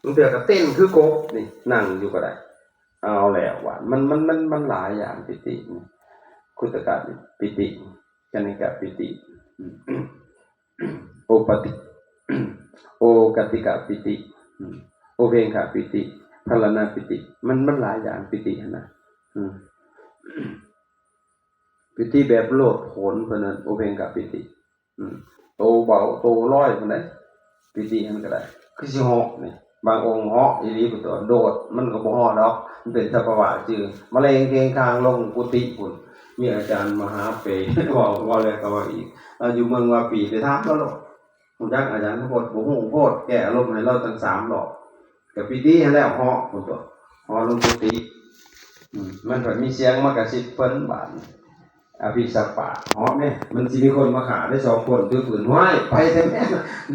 S1: บางเทื่อก็เต้นคือกบนี่นั่งอยู่ก็ได้เอาแล้วว่ามันหลายอย่างปิติคุตกะปิติจนิกะปิติโอปติโอกติกะปิติโอเพงกะปิติพลนาปิติมันหลายอย่างปิตินะปิติแบบโลดโผนเพิ่นนั้นโอเพงกะปิติโตเบาโตร้อยเพิ่นได้ปิติมันก็ได้คือสิเหาะนี่บางองค์เหาะอีหลีพุ่นตัวโดดมันก็บ่เหาะดอกมันเป็นสภาวะจือมะเร็งเคียงคางลงกุฏิพุ่นมีอาจารย์มหาเปว่าแล้วก็ว่าอีกเราอยู่เมืองว่าปีไปถามแล้วผมจักอาจารย์โพดบ่ฮู้โพดแก้อารมณ์ให้เราตั้ง3รอบก็ปิติให้แล้วเหาะพุ่นตัวเหาะลงกุฏิมันก็มีเสียงมากระซิบเพิ่นบาดอภิสัปปะเหาะแม่มันสิมีคนมาขาได้2คนถือปืนห้อยไปแท้แม่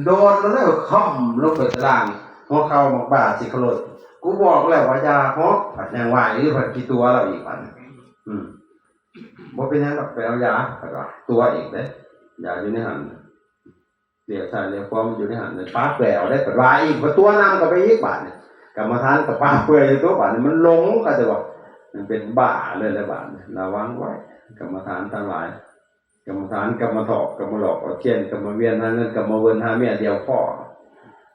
S1: โดนแล้วค่อมลงไปตารางหัวเข่ามักบาดสิขลดกูบอกแล้วว่าอย่าเหาะผัดยังไหวหรือผัดกี่ตัวเราอีกบัดบ่เป็นหยังดอกไปเอายาแล้วก็ตัวอีกเด้ยาอยู่ในหันเดี๋ยวถ้าเรียกความอยู่ในหันเนี่ยปากแปลวได้ปัดวายอีกตัวนำก็ไปอีกบาดนี่กรรมฐานกับปากเปื่อยตัวบาดนี่มันหลงก็จะว่ามันเป็นบ้าเลยละบาดนี่ระวังไว้กรรมฐานทั้งหลายกรรมฐานกรรมถอกกรรมหลอกเทียนกรรมเวียนหาเงินกรรมเวินหาเมียเดียวพ่อ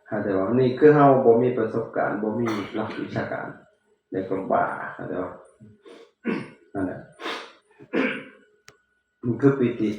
S1: เข้าใจว่านี่คือเฮาบ่มีประสบการณ์บ่มีหลักวิชาการในกรมบ้าเข้าใจว่านั่นแหละมันคือปิติ